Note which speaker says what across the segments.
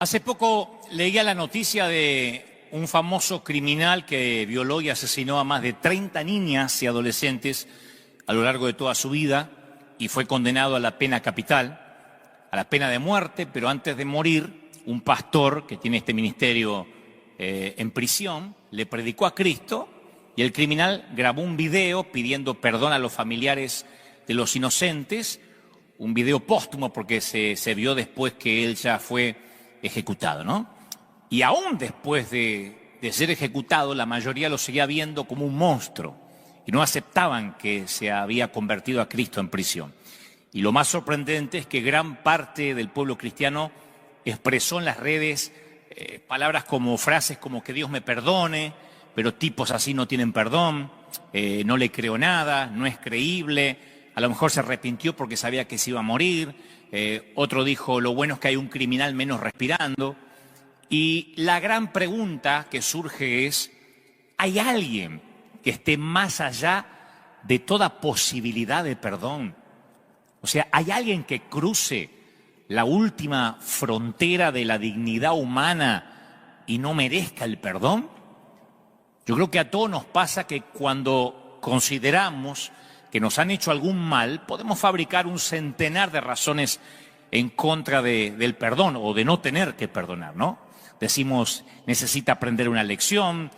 Speaker 1: Hace poco leía la noticia de un famoso criminal que violó y asesinó a más de 30 niñas y adolescentes a lo largo de toda su vida y fue condenado a la pena capital, a la pena de muerte, pero antes de morir, un pastor que tiene este ministerio en prisión le predicó a Cristo y el criminal grabó un video pidiendo perdón a los familiares de los inocentes, un video póstumo porque se vio después que él ya fue ejecutado, ¿no? Y aún después de ser ejecutado, la mayoría lo seguía viendo como un monstruo y no aceptaban que se había convertido a Cristo en prisión. Y lo más sorprendente es que gran parte del pueblo cristiano expresó en las redes frases como que Dios me perdone, pero tipos así no tienen perdón, no le creo nada, no es creíble, a lo mejor se arrepintió porque sabía que se iba a morir, otro dijo lo bueno es que hay un criminal menos respirando. Y la gran pregunta que surge es, ¿hay alguien que esté más allá de toda posibilidad de perdón? O sea, ¿hay alguien que cruce la última frontera de la dignidad humana y no merezca el perdón? Yo creo que a todos nos pasa que cuando consideramos que nos han hecho algún mal, podemos fabricar un centenar de razones en contra del perdón o de no tener que perdonar, ¿no? Decimos, necesita aprender una lección,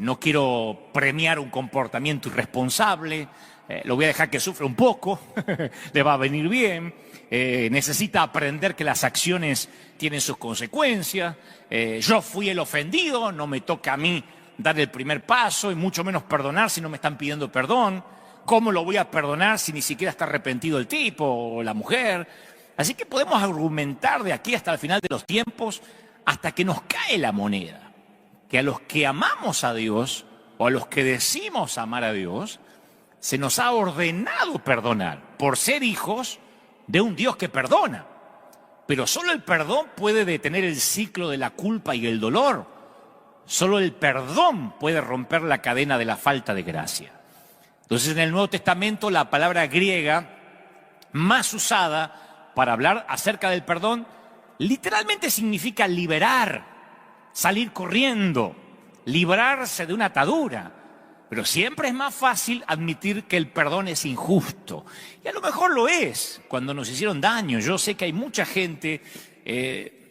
Speaker 1: no quiero premiar un comportamiento irresponsable, lo voy a dejar que sufra un poco, le va a venir bien, necesita aprender que las acciones tienen sus consecuencias, yo fui el ofendido, no me toca a mí dar el primer paso y mucho menos perdonar si no me están pidiendo perdón. ¿Cómo lo voy a perdonar si ni siquiera está arrepentido el tipo o la mujer? Así que podemos argumentar de aquí hasta el final de los tiempos hasta que nos cae la moneda, que a los que amamos a Dios o a los que decimos amar a Dios, se nos ha ordenado perdonar por ser hijos de un Dios que perdona. Pero solo el perdón puede detener el ciclo de la culpa y el dolor. Solo el perdón puede romper la cadena de la falta de gracia. Entonces, en el Nuevo Testamento, la palabra griega más usada para hablar acerca del perdón literalmente significa liberar, salir corriendo, librarse de una atadura. Pero siempre es más fácil admitir que el perdón es injusto. Y a lo mejor lo es cuando nos hicieron daño. Yo sé que hay mucha gente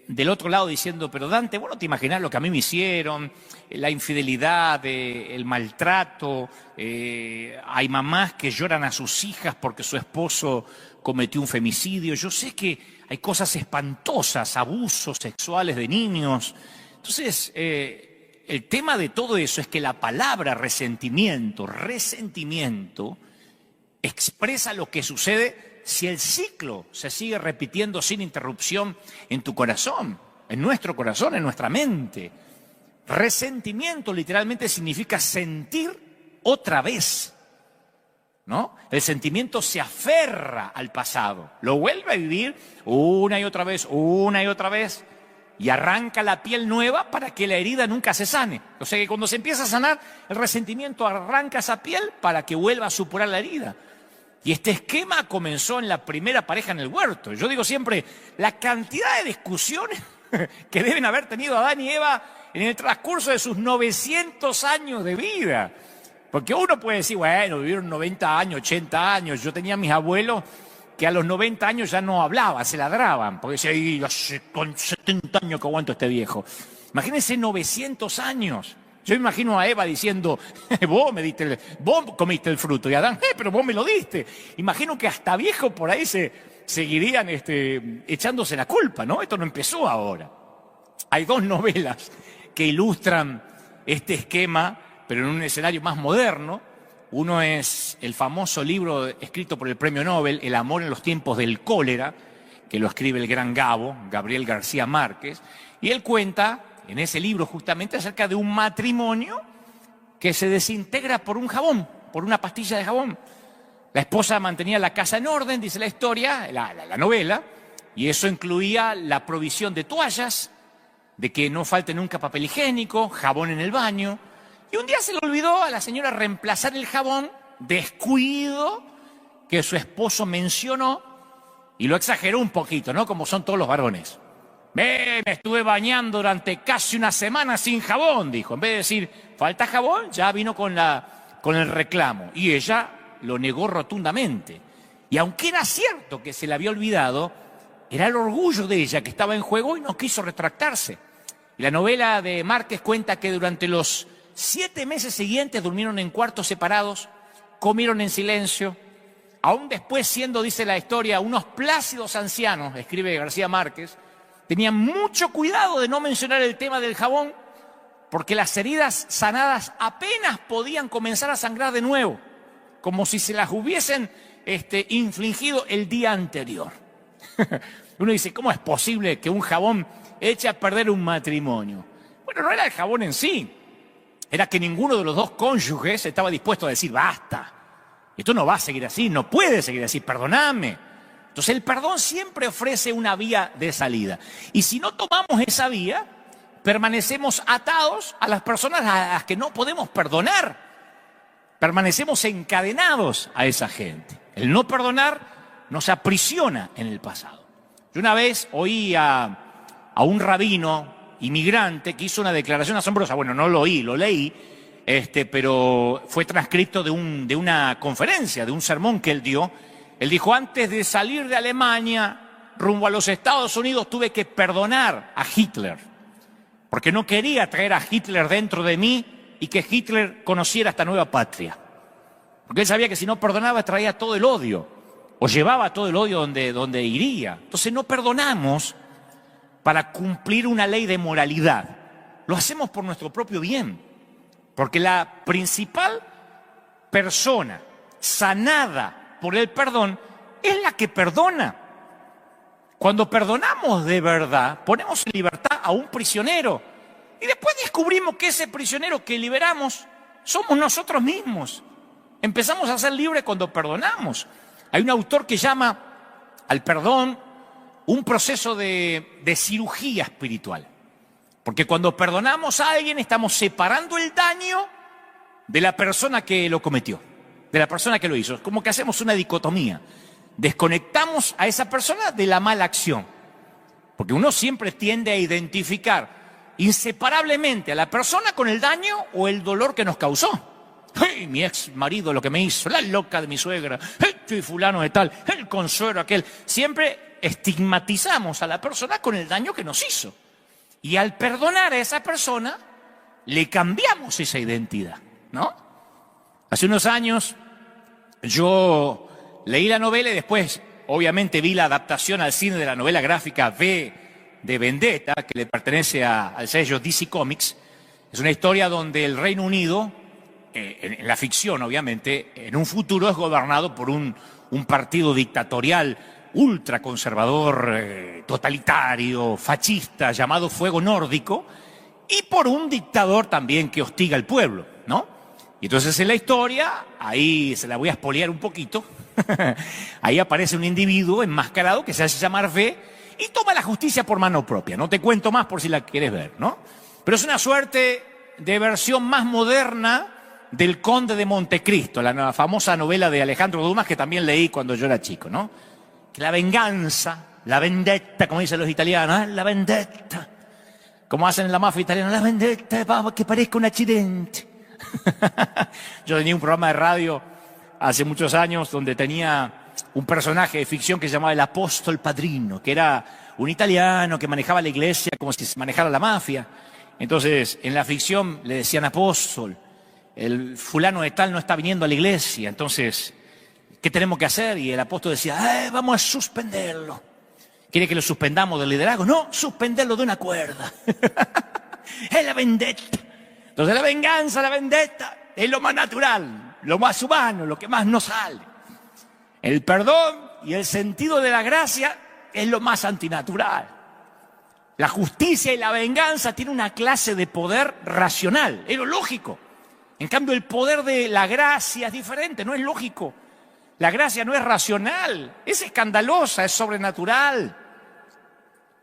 Speaker 1: del otro lado diciendo, pero Dante, vos no te imaginás lo que a mí me hicieron, la infidelidad, el maltrato, hay mamás que lloran a sus hijas porque su esposo cometió un femicidio. Yo sé que hay cosas espantosas, abusos sexuales de niños. Entonces, el tema de todo eso es que la palabra resentimiento, expresa lo que sucede si el ciclo se sigue repitiendo sin interrupción en tu corazón, en nuestro corazón, en nuestra mente. Resentimiento literalmente significa sentir otra vez, ¿no? El sentimiento se aferra al pasado, lo vuelve a vivir una y otra vez, y arranca la piel nueva para que la herida nunca se sane. O sea que cuando se empieza a sanar, el resentimiento arranca esa piel para que vuelva a supurar la herida. Y este esquema comenzó en la primera pareja en el huerto. Yo digo siempre, la cantidad de discusiones que deben haber tenido Adán y Eva en el transcurso de sus 900 años de vida. Porque uno puede decir, bueno, vivieron 90 años, 80 años. Yo tenía mis abuelos que a los 90 años ya no hablaban, se ladraban. Porque decían, hace 70 años que aguanto a este viejo. Imagínense 900 años. Yo imagino a Eva diciendo, vos comiste el fruto, y Adán, pero vos me lo diste. Imagino que hasta viejos por ahí se seguirían echándose la culpa, ¿no? Esto no empezó ahora. Hay dos novelas que ilustran este esquema, pero en un escenario más moderno. Uno es el famoso libro escrito por el premio Nobel, El amor en los tiempos del cólera, que lo escribe el gran Gabo, Gabriel García Márquez, y él cuenta en ese libro justamente acerca de un matrimonio que se desintegra por un jabón, por una pastilla de jabón. La esposa mantenía la casa en orden, dice la historia, la novela, y eso incluía la provisión de toallas, de que no falte nunca papel higiénico, jabón en el baño. Y un día se le olvidó a la señora reemplazar el jabón, descuido que su esposo mencionó, y lo exageró un poquito, ¿no? Como son todos los varones. Me estuve bañando durante casi una semana sin jabón, dijo. En vez de decir, falta jabón, ya vino con el reclamo. Y ella lo negó rotundamente. Y aunque era cierto que se le había olvidado, era el orgullo de ella que estaba en juego y no quiso retractarse. Y la novela de Márquez cuenta que durante los 7 meses siguientes durmieron en cuartos separados, comieron en silencio. Aún después, siendo, dice la historia, unos plácidos ancianos, escribe García Márquez, tenían mucho cuidado de no mencionar el tema del jabón, porque las heridas sanadas apenas podían comenzar a sangrar de nuevo, como si se las hubiesen infligido el día anterior. Uno dice, ¿cómo es posible que un jabón eche a perder un matrimonio? Bueno, no era el jabón en sí, era que ninguno de los dos cónyuges estaba dispuesto a decir, basta, esto no va a seguir así, no puede seguir así, perdoname. Entonces el perdón siempre ofrece una vía de salida. Y si no tomamos esa vía, permanecemos atados a las personas a las que no podemos perdonar. Permanecemos encadenados a esa gente. El no perdonar nos aprisiona en el pasado. Yo una vez oí a un rabino inmigrante que hizo una declaración asombrosa. Bueno, no lo oí, lo leí, pero fue transcrito de una conferencia, de un sermón que él dio. Él dijo, antes de salir de Alemania rumbo a los Estados Unidos tuve que perdonar a Hitler, porque no quería traer a Hitler dentro de mí y que Hitler conociera esta nueva patria. Porque él sabía que si no perdonaba traía todo el odio, o llevaba todo el odio donde iría. Entonces no perdonamos para cumplir una ley de moralidad. Lo hacemos por nuestro propio bien, porque la principal persona sanada por el perdón es la que perdona. Cuando perdonamos de verdad, ponemos en libertad a un prisionero y después descubrimos que ese prisionero que liberamos somos nosotros mismos. Empezamos a ser libres cuando perdonamos. Hay un autor que llama al perdón un proceso de cirugía espiritual. Porque cuando perdonamos a alguien estamos separando el daño de la persona que lo cometió, de la persona que lo hizo. Es como que hacemos una dicotomía. Desconectamos a esa persona de la mala acción. Porque uno siempre tiende a identificar inseparablemente a la persona con el daño o el dolor que nos causó. ¡Hey, mi ex marido lo que me hizo! La loca de mi suegra. ¡Hey, fulano de tal! El consuelo aquel. Siempre estigmatizamos a la persona con el daño que nos hizo. Y al perdonar a esa persona, le cambiamos esa identidad, ¿no? Hace unos años yo leí la novela y después, obviamente, vi la adaptación al cine de la novela gráfica V de Vendetta, que le pertenece al sello DC Comics. Es una historia donde el Reino Unido, en la ficción, obviamente, en un futuro es gobernado por un partido dictatorial ultraconservador, totalitario, fascista, llamado Fuego Nórdico, y por un dictador también que hostiga al pueblo, ¿no? Y entonces en la historia, ahí se la voy a espolear un poquito, ahí aparece un individuo enmascarado que se hace llamar V y toma la justicia por mano propia. No te cuento más por si la quieres ver, ¿no? Pero es una suerte de versión más moderna del Conde de Montecristo, la famosa novela de Alejandro Dumas que también leí cuando yo era chico, ¿no? Que la venganza, la vendetta, como dicen los italianos, ¿eh? La vendetta, como hacen en la mafia italiana, la vendetta, que parezca un accidente. Yo tenía un programa de radio hace muchos años donde tenía un personaje de ficción que se llamaba el Apóstol Padrino, que era un italiano que manejaba la iglesia como si se manejara la mafia. Entonces, en la ficción le decían apóstol, el fulano de tal no está viniendo a la iglesia, entonces, ¿qué tenemos que hacer? Y el apóstol decía, vamos a suspenderlo. ¿Quiere que lo suspendamos del liderazgo? No, suspenderlo de una cuerda. Es la vendetta. Entonces la venganza, la vendetta, es lo más natural, lo más humano, lo que más nos sale. El perdón y el sentido de la gracia es lo más antinatural. La justicia y la venganza tienen una clase de poder racional, es lo lógico. En cambio, el poder de la gracia es diferente, no es lógico. La gracia no es racional, es escandalosa, es sobrenatural.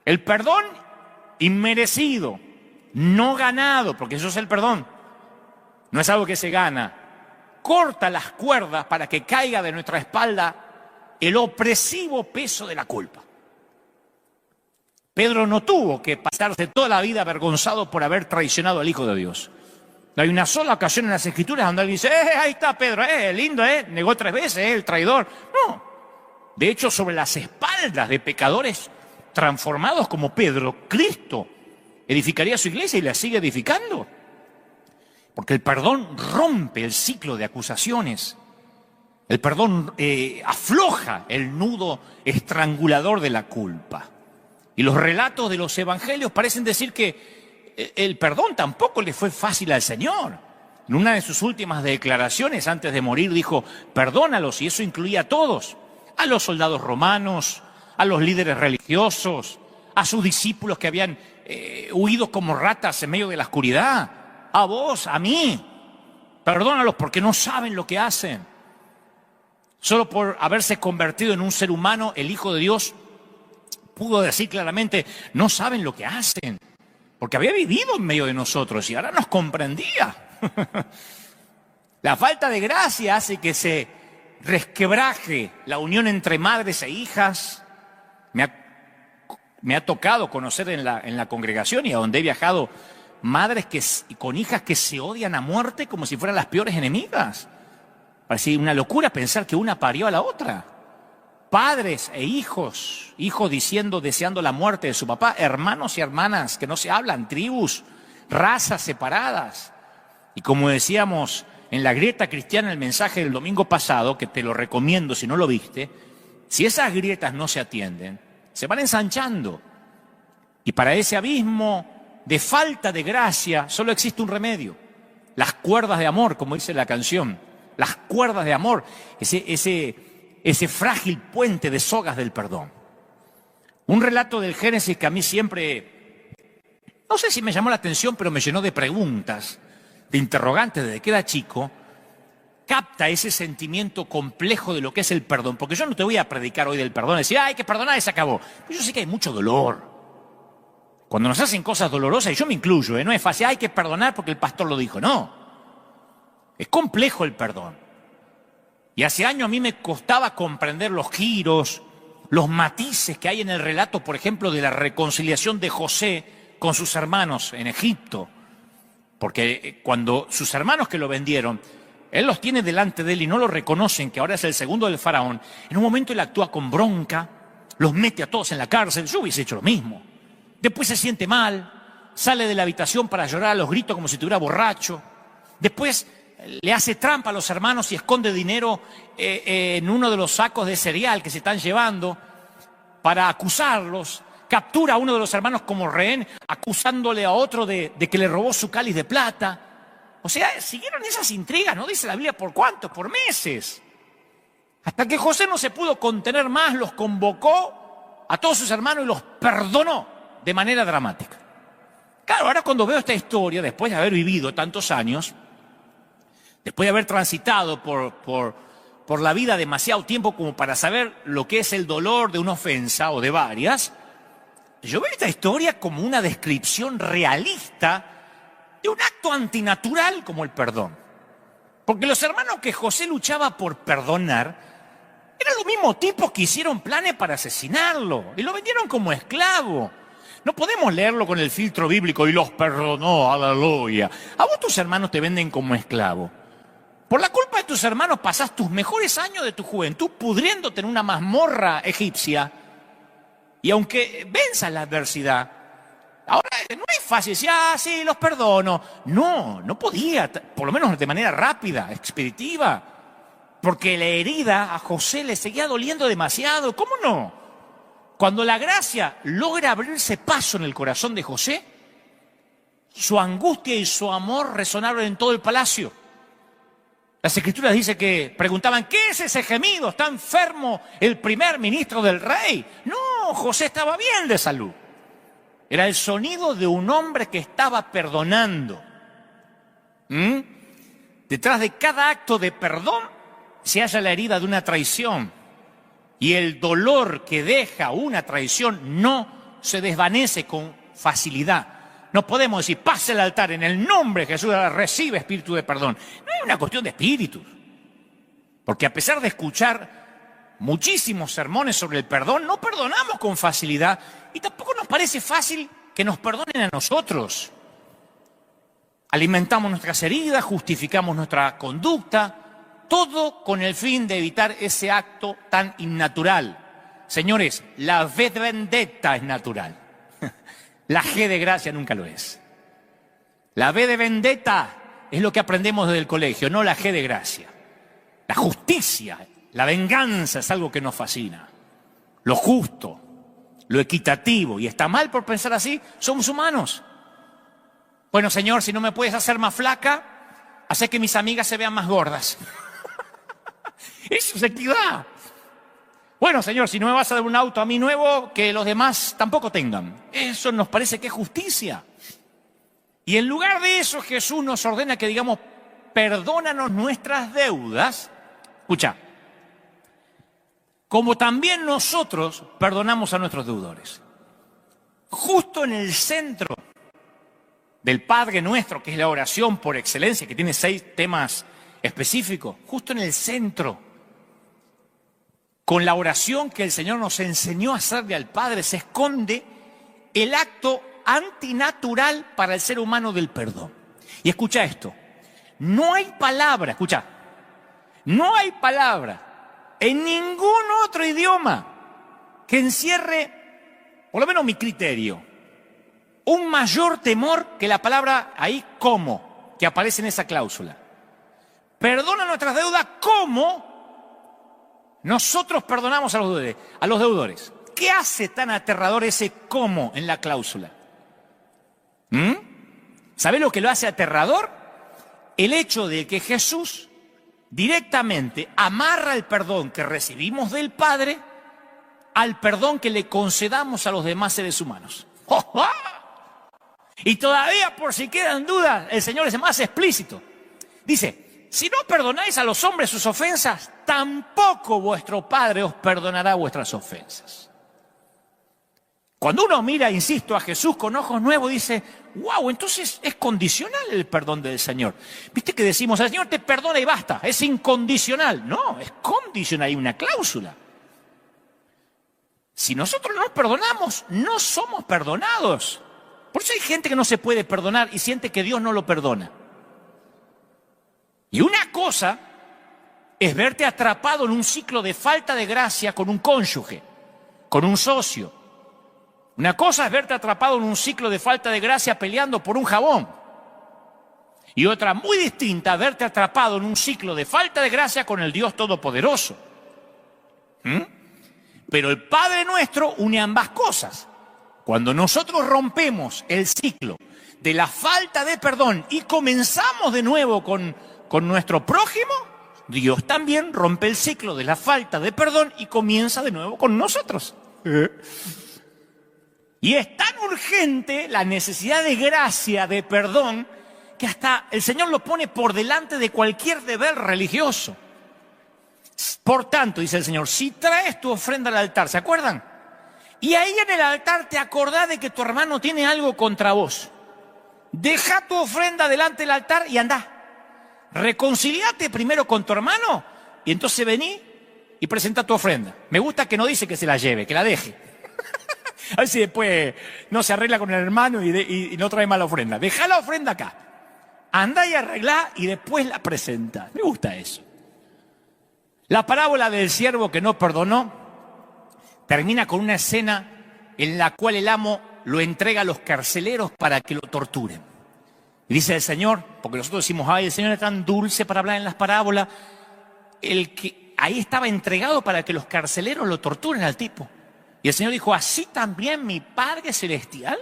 Speaker 1: El perdón inmerecido, no ganado, porque eso es el perdón, no es algo que se gana, corta las cuerdas para que caiga de nuestra espalda el opresivo peso de la culpa. Pedro no tuvo que pasarse toda la vida avergonzado por haber traicionado al Hijo de Dios. No hay una sola ocasión en las Escrituras donde alguien dice, ahí está Pedro, lindo, negó 3 veces, el traidor. No. De hecho, sobre las espaldas de pecadores transformados como Pedro, Cristo edificaría su iglesia y la sigue edificando. Porque el perdón rompe el ciclo de acusaciones. El perdón afloja el nudo estrangulador de la culpa. Y los relatos de los evangelios parecen decir que el perdón tampoco le fue fácil al Señor. En una de sus últimas declaraciones antes de morir dijo, perdónalos, y eso incluía a todos, a los soldados romanos, a los líderes religiosos, a sus discípulos que habían huido como ratas en medio de la oscuridad, a vos, a mí. Perdónalos porque no saben lo que hacen. Solo por haberse convertido en un ser humano, el Hijo de Dios pudo decir claramente, no saben lo que hacen. Porque había vivido en medio de nosotros y ahora nos comprendía. La falta de gracia hace que se resquebraje la unión entre madres e hijas. Me ha tocado conocer en la congregación y a donde he viajado madres con hijas que se odian a muerte como si fueran las peores enemigas. Parece una locura pensar que una parió a la otra. Padres e hijos deseando la muerte de su papá, hermanos y hermanas que no se hablan, tribus, razas separadas. Y como decíamos en la grieta cristiana, el mensaje del domingo pasado, que te lo recomiendo si no lo viste, si esas grietas no se atienden, se van ensanchando. Y para ese abismo de falta de gracia solo existe un remedio: las cuerdas de amor, como dice la canción, las cuerdas de amor, ese frágil puente de sogas del perdón. Un relato del Génesis que a mí siempre, no sé si me llamó la atención, pero me llenó de preguntas, de interrogantes desde que era chico, capta ese sentimiento complejo de lo que es el perdón. Porque yo no te voy a predicar hoy del perdón, decir, hay que perdonar y se acabó. Pero yo sé que hay mucho dolor. Cuando nos hacen cosas dolorosas, y yo me incluyo, no es fácil, hay que perdonar porque el pastor lo dijo. No, es complejo el perdón. Y hace años a mí me costaba comprender los giros, los matices que hay en el relato, por ejemplo, de la reconciliación de José con sus hermanos en Egipto. Porque cuando sus hermanos que lo vendieron, él los tiene delante de él y no lo reconocen, que ahora es el segundo del faraón, en un momento él actúa con bronca, los mete a todos en la cárcel. Yo hubiese hecho lo mismo. Después se siente mal, sale de la habitación para llorar a los gritos como si estuviera borracho. Después le hace trampa a los hermanos y esconde dinero en uno de los sacos de cereal que se están llevando para acusarlos. Captura a uno de los hermanos como rehén, acusándole a otro de que le robó su cáliz de plata. O sea, siguieron esas intrigas, ¿no? Dice la Biblia, ¿por cuánto? Por meses. Hasta que José no se pudo contener más, los convocó a todos sus hermanos y los perdonó de manera dramática. Claro, ahora cuando veo esta historia, después de haber vivido tantos años, después de haber transitado por la vida demasiado tiempo como para saber lo que es el dolor de una ofensa o de varias, yo veo esta historia como una descripción realista de un acto antinatural como el perdón. Porque los hermanos que José luchaba por perdonar eran los mismos tipos que hicieron planes para asesinarlo y lo vendieron como esclavo. No podemos leerlo con el filtro bíblico y los perdonó, aleluya. A vos tus hermanos te venden como esclavo. Por la culpa de tus hermanos pasás tus mejores años de tu juventud pudriéndote en una mazmorra egipcia. Y aunque venzas la adversidad, ahora no es fácil decir, sí, los perdono. No podía, por lo menos de manera rápida, expeditiva. Porque la herida a José le seguía doliendo demasiado. ¿Cómo no? Cuando la gracia logra abrirse paso en el corazón de José, su angustia y su amor resonaron en todo el palacio. Las Escrituras dicen que preguntaban, ¿qué es ese gemido? ¿Está enfermo el primer ministro del rey? No, José estaba bien de salud. Era el sonido de un hombre que estaba perdonando. Detrás de cada acto de perdón se halla la herida de una traición. Y el dolor que deja una traición no se desvanece con facilidad. No podemos decir, pase al altar en el nombre de Jesús, recibe espíritu de perdón. No es una cuestión de espíritus. Porque a pesar de escuchar muchísimos sermones sobre el perdón, no perdonamos con facilidad Y tampoco nos parece fácil que nos perdonen a nosotros. Alimentamos nuestras heridas, justificamos nuestra conducta, todo con el fin de evitar ese acto tan innatural. Señores, la V de vendetta es natural. La G de gracia nunca lo es. La V de vendetta es lo que aprendemos desde el colegio, no la G de gracia. La justicia, la venganza es algo que nos fascina. Lo justo, lo equitativo. Y está mal por pensar así, somos humanos. Bueno, Señor, si no me puedes hacer más flaca, hace que mis amigas se vean más gordas. Eso es equidad. Bueno, Señor, si no me vas a dar un auto a mí nuevo, que los demás tampoco tengan. Eso nos parece que es justicia. Y en lugar de eso, Jesús nos ordena que digamos, perdónanos nuestras deudas. Escucha, como también nosotros perdonamos a nuestros deudores. Justo en el centro del Padre Nuestro, que es la oración por excelencia, que tiene 6 temas específicos, justo en el centro, con la oración que el Señor nos enseñó a hacerle al Padre, se esconde el acto antinatural para el ser humano del perdón. Y escucha esto, no hay palabra, escucha, no hay palabra en ningún otro idioma que encierre, por lo menos mi criterio, un mayor temor que la palabra ahí como, que aparece en esa cláusula. Perdona nuestras deudas como nosotros perdonamos a los deudores. ¿Qué hace tan aterrador ese como en la cláusula? ¿Sabe lo que lo hace aterrador? El hecho de que Jesús directamente amarra el perdón que recibimos del Padre al perdón que le concedamos a los demás seres humanos. ¡Oh! Y todavía, por si quedan dudas, el Señor es más explícito. Dice, si no perdonáis a los hombres sus ofensas, tampoco vuestro Padre os perdonará vuestras ofensas. Cuando uno mira, insisto, a Jesús con ojos nuevos, dice, wow, entonces es condicional el perdón del Señor. ¿Viste que decimos, el Señor te perdona y basta? Es incondicional. No, es condicional, hay una cláusula. Si nosotros no nos perdonamos, no somos perdonados. Por eso hay gente que no se puede perdonar y siente que Dios no lo perdona. Y una cosa es verte atrapado en un ciclo de falta de gracia con un cónyuge, con un socio. Una cosa es verte atrapado en un ciclo de falta de gracia peleando por un jabón. Y otra muy distinta, verte atrapado en un ciclo de falta de gracia con el Dios Todopoderoso. Pero el Padre Nuestro une ambas cosas. Cuando nosotros rompemos el ciclo de la falta de perdón y comenzamos de nuevo con nuestro prójimo, Dios también rompe el ciclo de la falta de perdón y comienza de nuevo con nosotros. Y es tan urgente la necesidad de gracia, de perdón, que hasta el Señor lo pone por delante de cualquier deber religioso. Por tanto, dice el Señor, si traes tu ofrenda al altar, ¿se acuerdan? Y ahí en el altar te acordás de que tu hermano tiene algo contra vos. Deja tu ofrenda delante del altar y andá. Reconciliate primero con tu hermano y entonces vení y presenta tu ofrenda. Me gusta que no dice que se la lleve, que la deje. A ver si después no se arregla con el hermano y no trae más la ofrenda. Dejá la ofrenda acá. Andá y arreglá y después la presenta. Me gusta eso. La parábola del siervo que no perdonó termina con una escena en la cual el amo lo entrega a los carceleros para que lo torturen. Y dice el Señor, porque nosotros decimos, ay, el Señor es tan dulce para hablar en las parábolas, el que ahí estaba entregado para que los carceleros lo torturen al tipo. Y el Señor dijo, así también mi Padre Celestial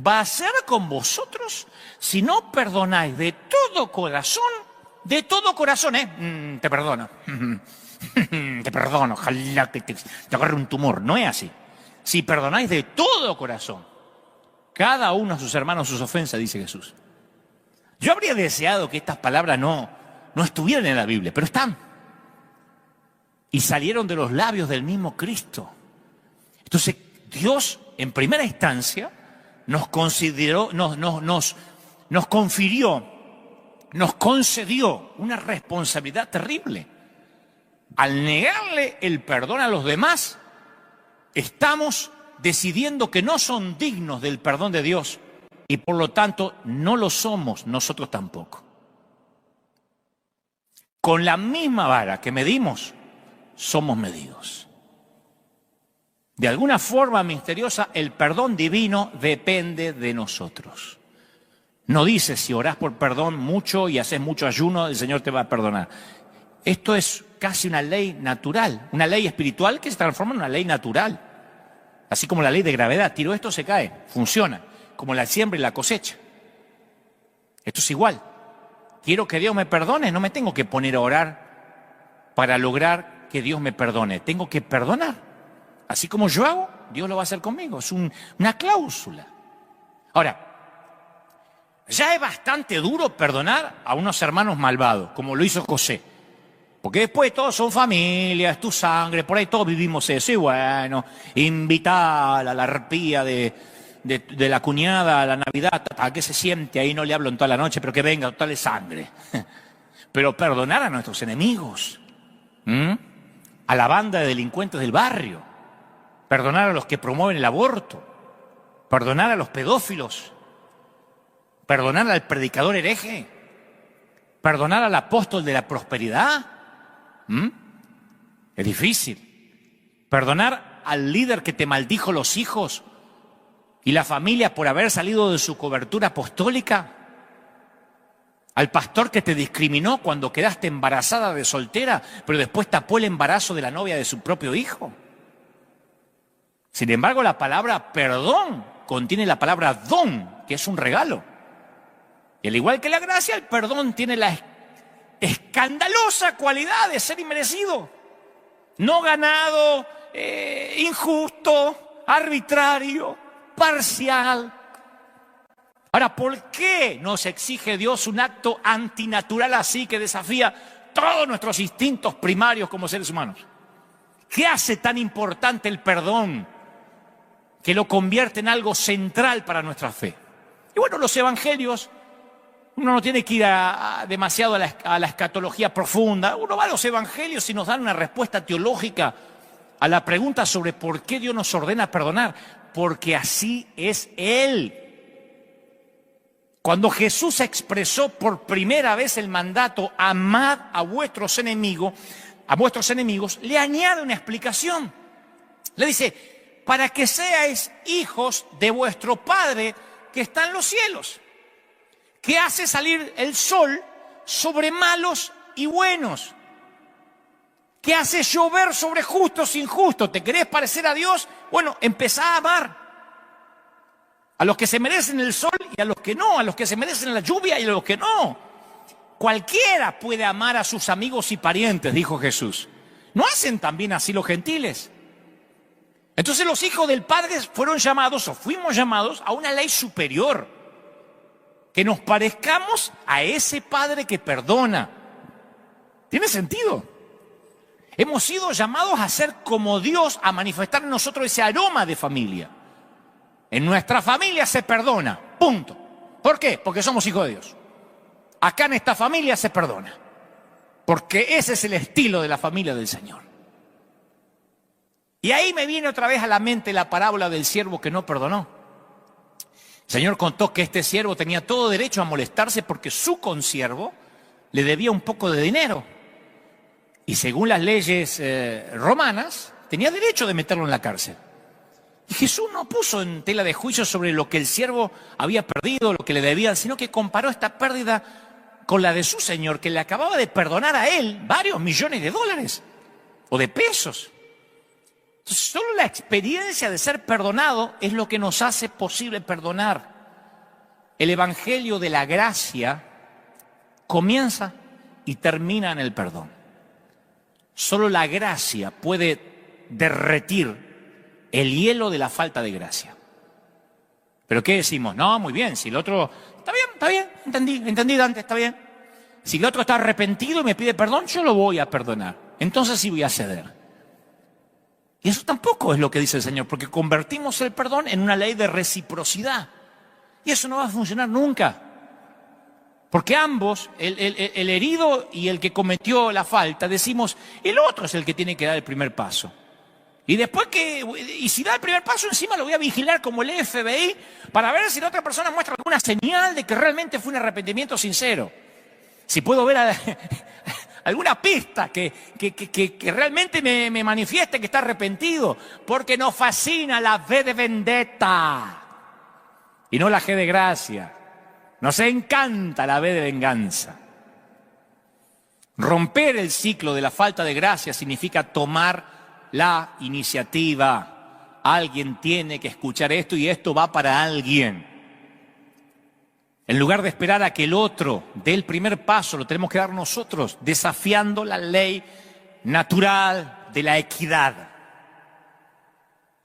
Speaker 1: va a hacer con vosotros si no perdonáis de todo corazón, te perdono. Te perdono, ojalá que te agarre un tumor. No es así. Si perdonáis de todo corazón, cada uno a sus hermanos sus ofensas, dice Jesús. Yo habría deseado que estas palabras no estuvieran en la Biblia, pero están. Y salieron de los labios del mismo Cristo. Entonces, Dios, en primera instancia, nos consideró, nos confirió, nos concedió una responsabilidad terrible. Al negarle el perdón a los demás, estamos decidiendo que no son dignos del perdón de Dios y por lo tanto no lo somos nosotros tampoco. Con la misma vara que medimos, somos medidos. De alguna forma misteriosa, el perdón divino depende de nosotros. No dice, si orás por perdón mucho y haces mucho ayuno, el Señor te va a perdonar. Esto es casi una ley natural, una ley espiritual que se transforma en una ley natural. Así como la ley de gravedad, tiro esto, se cae, funciona, como la siembra y la cosecha. Esto es igual. Quiero que Dios me perdone, no me tengo que poner a orar para lograr que Dios me perdone. Tengo que perdonar. Así como yo hago, Dios lo va a hacer conmigo. Es una cláusula. Ahora, ya es bastante duro perdonar a unos hermanos malvados, como lo hizo José. Porque después todos son familia, es tu sangre, por ahí todos vivimos eso. Y bueno, invitar a la arpía de la cuñada a la Navidad, para que se siente ahí, no le hablo en toda la noche, pero que venga, total es sangre. Pero perdonar a nuestros enemigos, a la banda de delincuentes del barrio, perdonar a los que promueven el aborto, perdonar a los pedófilos, perdonar al predicador hereje, perdonar al apóstol de la prosperidad. Es difícil. Perdonar al líder que te maldijo los hijos y la familia por haber salido de su cobertura apostólica, al pastor que te discriminó cuando quedaste embarazada de soltera, pero después tapó el embarazo de la novia de su propio hijo. Sin embargo, la palabra perdón contiene la palabra don, que es un regalo. Y al igual que la gracia, el perdón tiene la escandalosa cualidad de ser inmerecido, no ganado, injusto, arbitrario, parcial. Ahora, ¿por qué nos exige Dios un acto antinatural así que desafía todos nuestros instintos primarios como seres humanos? ¿Qué hace tan importante el perdón que lo convierte en algo central para nuestra fe? Y bueno, los evangelios, uno no tiene que ir demasiado a la escatología profunda. Uno va a los evangelios y nos dan una respuesta teológica a la pregunta sobre por qué Dios nos ordena perdonar. Porque así es Él. Cuando Jesús expresó por primera vez el mandato, amad a vuestros enemigos, le añade una explicación. Le dice, para que seáis hijos de vuestro Padre que está en los cielos, que hace salir el sol sobre malos y buenos, que hace llover sobre justos e injustos. ¿Te querés parecer a Dios? Bueno, empezá a amar a los que se merecen el sol y a los que no, a los que se merecen la lluvia y a los que no. Cualquiera puede amar a sus amigos y parientes, dijo Jesús. ¿No hacen también así los gentiles? Entonces los hijos del Padre fueron llamados, o fuimos llamados, a una ley superior. Que nos parezcamos a ese Padre que perdona. ¿Tiene sentido? Hemos sido llamados a ser como Dios, a manifestar en nosotros ese aroma de familia. En nuestra familia se perdona, punto. ¿Por qué? Porque somos hijos de Dios. Acá en esta familia se perdona. Porque ese es el estilo de la familia del Señor. Y ahí me viene otra vez a la mente la parábola del siervo que no perdonó. El Señor contó que este siervo tenía todo derecho a molestarse porque su consiervo le debía un poco de dinero. Y según las leyes romanas, tenía derecho de meterlo en la cárcel. Y Jesús no puso en tela de juicio sobre lo que el siervo había perdido, lo que le debían, sino que comparó esta pérdida con la de su Señor, que le acababa de perdonar a él varios millones de dólares o de pesos. Entonces, solo la experiencia de ser perdonado es lo que nos hace posible perdonar. El evangelio de la gracia comienza y termina en el perdón. Solo la gracia puede derretir el hielo de la falta de gracia. ¿Pero qué decimos? No, muy bien, si el otro... Está bien, entendí Dante, está bien. Si el otro está arrepentido y me pide perdón, yo lo voy a perdonar. Entonces sí voy a ceder. Y eso tampoco es lo que dice el Señor, porque convertimos el perdón en una ley de reciprocidad. Y eso no va a funcionar nunca. Porque ambos, el herido y el que cometió la falta, decimos, el otro es el que tiene que dar el primer paso. Y después y si da el primer paso, encima lo voy a vigilar como el FBI para ver si la otra persona muestra alguna señal de que realmente fue un arrepentimiento sincero. Si puedo ver alguna pista que realmente me manifieste que está arrepentido. Porque nos fascina la V de vendetta y no la G de gracia. Nos encanta la V de venganza. Romper el ciclo de la falta de gracia significa tomar la iniciativa. Alguien tiene que escuchar esto y esto va para alguien. En lugar de esperar a que el otro dé el primer paso, lo tenemos que dar nosotros, desafiando la ley natural de la equidad.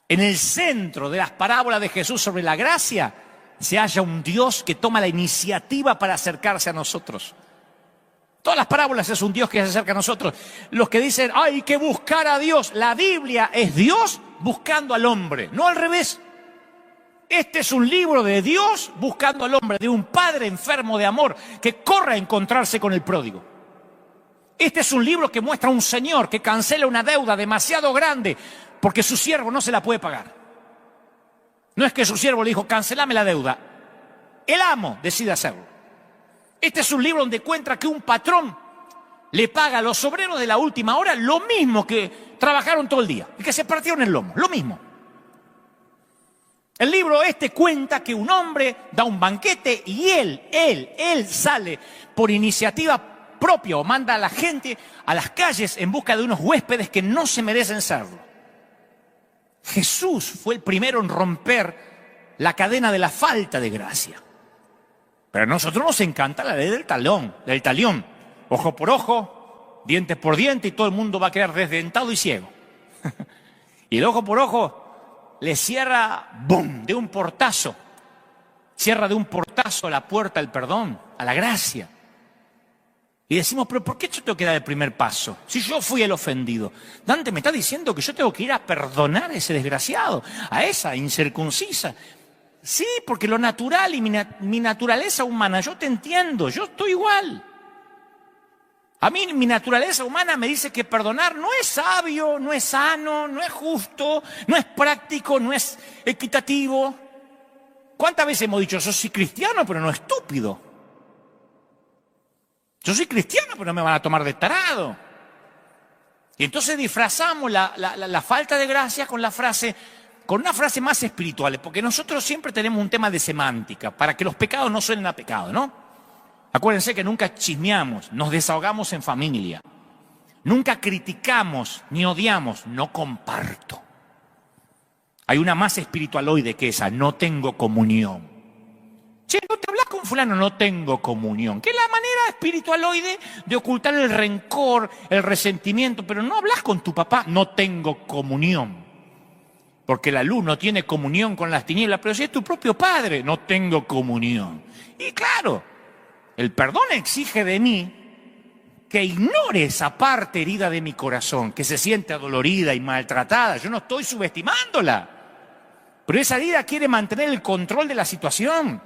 Speaker 1: En el centro de las parábolas de Jesús sobre la gracia se halla un Dios que toma la iniciativa para acercarse a nosotros. Todas las parábolas es un Dios que se acerca a nosotros. Los que dicen, hay que buscar a Dios. La Biblia es Dios buscando al hombre, no al revés. Este es un libro de Dios buscando al hombre, de un padre enfermo de amor que corre a encontrarse con el pródigo. Este es un libro que muestra a un señor que cancela una deuda demasiado grande porque su siervo no se la puede pagar. No es que su siervo le dijo, cancelame la deuda. El amo decide hacerlo. Este es un libro donde encuentra que un patrón le paga a los obreros de la última hora lo mismo que trabajaron todo el día y que se partieron el lomo, lo mismo. El libro este cuenta que un hombre da un banquete y él sale por iniciativa propia o manda a la gente a las calles en busca de unos huéspedes que no se merecen serlo. Jesús fue el primero en romper la cadena de la falta de gracia. Pero a nosotros nos encanta la ley del talión. Ojo por ojo, diente por diente y todo el mundo va a quedar desdentado y ciego. Y el ojo por ojo le cierra, ¡bum!, de un portazo. Cierra de un portazo la puerta al perdón, a la gracia. Y decimos, pero ¿por qué yo tengo que dar el primer paso? Si yo fui el ofendido. Dante me está diciendo que yo tengo que ir a perdonar a ese desgraciado, a esa incircuncisa. Sí, porque lo natural y mi naturaleza humana, yo te entiendo, yo estoy igual. A mí mi naturaleza humana me dice que perdonar no es sabio, no es sano, no es justo, no es práctico, no es equitativo. ¿Cuántas veces hemos dicho, yo soy cristiano pero no estúpido? Yo soy cristiano pero no me van a tomar de tarado. Y entonces disfrazamos la falta de gracia con una frase más espiritual, porque nosotros siempre tenemos un tema de semántica, para que los pecados no suenen a pecado, ¿no? Acuérdense que nunca chismeamos, nos desahogamos en familia. Nunca criticamos ni odiamos, no comparto. Hay una más espiritualoide que esa, no tengo comunión. Che, no te hablas con fulano, no tengo comunión. Que es la manera espiritualoide de ocultar el rencor, el resentimiento, pero no hablas con tu papá, no tengo comunión. Porque la luz no tiene comunión con las tinieblas, pero si es tu propio padre, no tengo comunión. Y claro, el perdón exige de mí que ignore esa parte herida de mi corazón, que se siente adolorida y maltratada. Yo no estoy subestimándola, pero esa herida quiere mantener el control de la situación.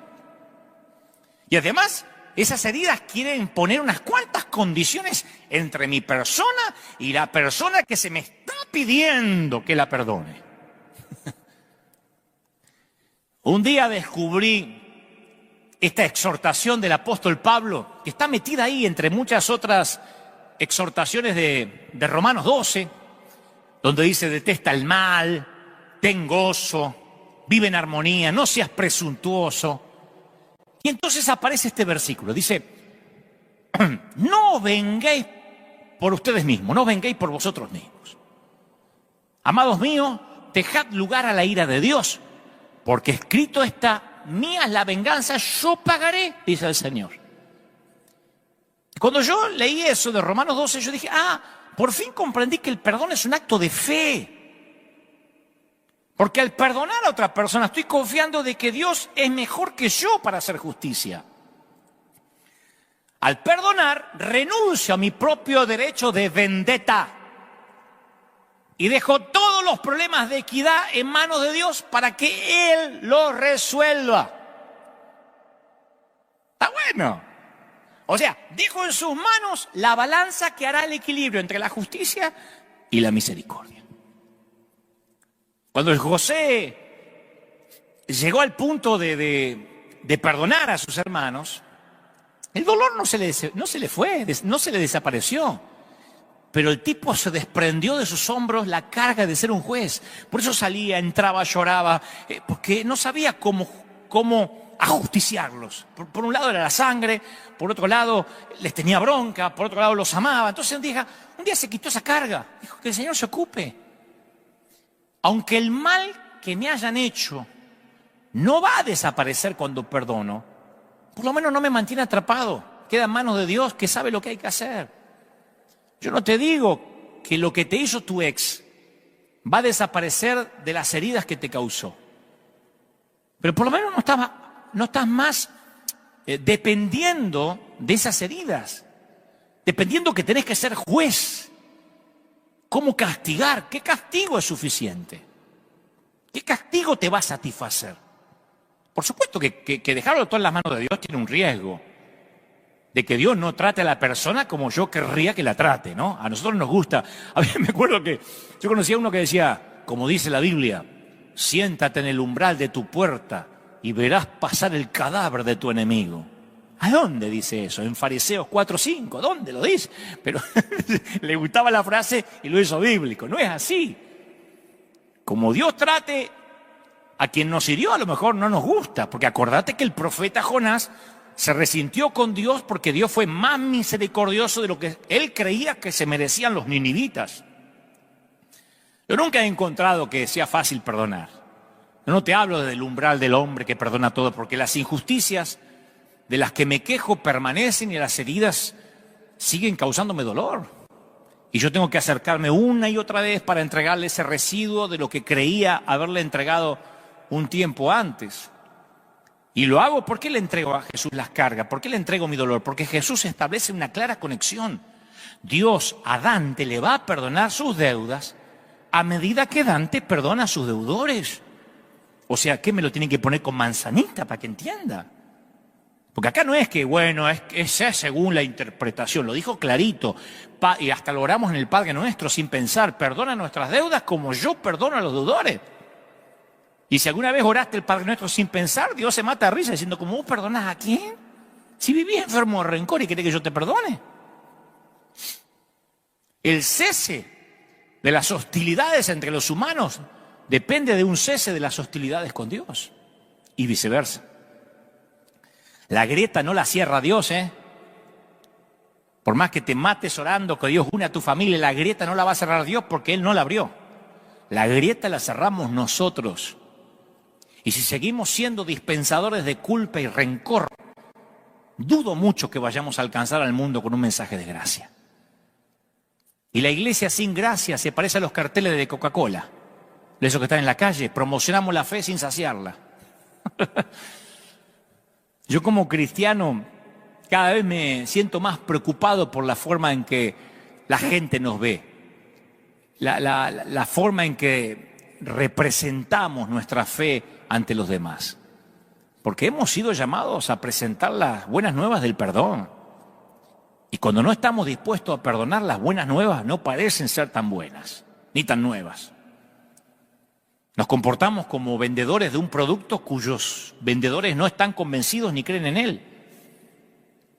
Speaker 1: Y además, esas heridas quieren poner unas cuantas condiciones entre mi persona y la persona que se me está pidiendo que la perdone. Un día descubrí esta exhortación del apóstol Pablo, que está metida ahí entre muchas otras exhortaciones de Romanos 12, donde dice, detesta el mal, ten gozo, vive en armonía, no seas presuntuoso. Y entonces aparece este versículo, dice, no venguéis por ustedes mismos, no venguéis por vosotros mismos. Amados míos, dejad lugar a la ira de Dios, porque escrito está, mía es la venganza, yo pagaré, dice el Señor. Cuando yo leí eso de Romanos 12, yo dije, por fin comprendí que el perdón es un acto de fe. Porque al perdonar a otra persona estoy confiando de que Dios es mejor que yo para hacer justicia. Al perdonar, renuncio a mi propio derecho de vendetta y dejo todos los problemas de equidad en manos de Dios para que Él los resuelva. Está bueno. O sea, dejo en sus manos la balanza que hará el equilibrio entre la justicia y la misericordia. Cuando José llegó al punto de perdonar a sus hermanos, el dolor no se le fue, no se le desapareció. Pero el tipo se desprendió de sus hombros la carga de ser un juez. Por eso salía, entraba, lloraba, porque no sabía cómo ajusticiarlos. Por un lado era la sangre, por otro lado les tenía bronca, por otro lado los amaba. Entonces un día se quitó esa carga. Dijo que el Señor se ocupe. Aunque el mal que me hayan hecho no va a desaparecer cuando perdono, por lo menos no me mantiene atrapado. Queda en manos de Dios, que sabe lo que hay que hacer. Yo no te digo que lo que te hizo tu ex va a desaparecer de las heridas que te causó. Pero por lo menos no estás más dependiendo de esas heridas. Dependiendo que tenés que ser juez. ¿Cómo castigar? ¿Qué castigo es suficiente? ¿Qué castigo te va a satisfacer? Por supuesto que dejarlo todo en las manos de Dios tiene un riesgo. De que Dios no trate a la persona como yo querría que la trate, ¿no? A nosotros nos gusta. A mí me acuerdo que yo conocía a uno que decía, como dice la Biblia, siéntate en el umbral de tu puerta y verás pasar el cadáver de tu enemigo. ¿A dónde dice eso? En Fariseos 4:5, ¿dónde lo dice? Pero le gustaba la frase y lo hizo bíblico. No es así. Como Dios trate a quien nos hirió, a lo mejor no nos gusta, porque acordate que el profeta Jonás se resintió con Dios porque Dios fue más misericordioso de lo que él creía que se merecían los ninivitas. Yo nunca he encontrado que sea fácil perdonar. Yo no te hablo del umbral del hombre que perdona todo, porque las injusticias de las que me quejo permanecen y las heridas siguen causándome dolor. Y yo tengo que acercarme una y otra vez para entregarle ese residuo de lo que creía haberle entregado un tiempo antes. Y lo hago porque le entrego a Jesús las cargas, porque le entrego mi dolor, porque Jesús establece una clara conexión. Dios a Dante le va a perdonar sus deudas a medida que Dante perdona a sus deudores. O sea, ¿qué me lo tienen que poner con manzanita para que entienda? Porque acá no es que, bueno, es según la interpretación, lo dijo clarito, y hasta lo oramos en el Padre Nuestro sin pensar, perdona nuestras deudas como yo perdono a los deudores. Y si alguna vez oraste el Padre Nuestro sin pensar, Dios se mata a risa diciendo, ¿cómo vos perdonás a quién? Si vivís enfermo de rencor y querés que yo te perdone. El cese de las hostilidades entre los humanos depende de un cese de las hostilidades con Dios y viceversa. La grieta no la cierra Dios, ¿eh? Por más que te mates orando que Dios une a tu familia, la grieta no la va a cerrar Dios porque Él no la abrió. La grieta la cerramos nosotros. Y si seguimos siendo dispensadores de culpa y rencor, dudo mucho que vayamos a alcanzar al mundo con un mensaje de gracia. Y la iglesia sin gracia se parece a los carteles de Coca-Cola, de esos que están en la calle, promocionamos la fe sin saciarla. Yo como cristiano cada vez me siento más preocupado por la forma en que la gente nos ve, la forma en que representamos nuestra fe ante los demás. Porque hemos sido llamados a presentar las buenas nuevas del perdón. Y cuando no estamos dispuestos a perdonar, las buenas nuevas no parecen ser tan buenas, ni tan nuevas. Nos comportamos como vendedores de un producto cuyos vendedores no están convencidos ni creen en él.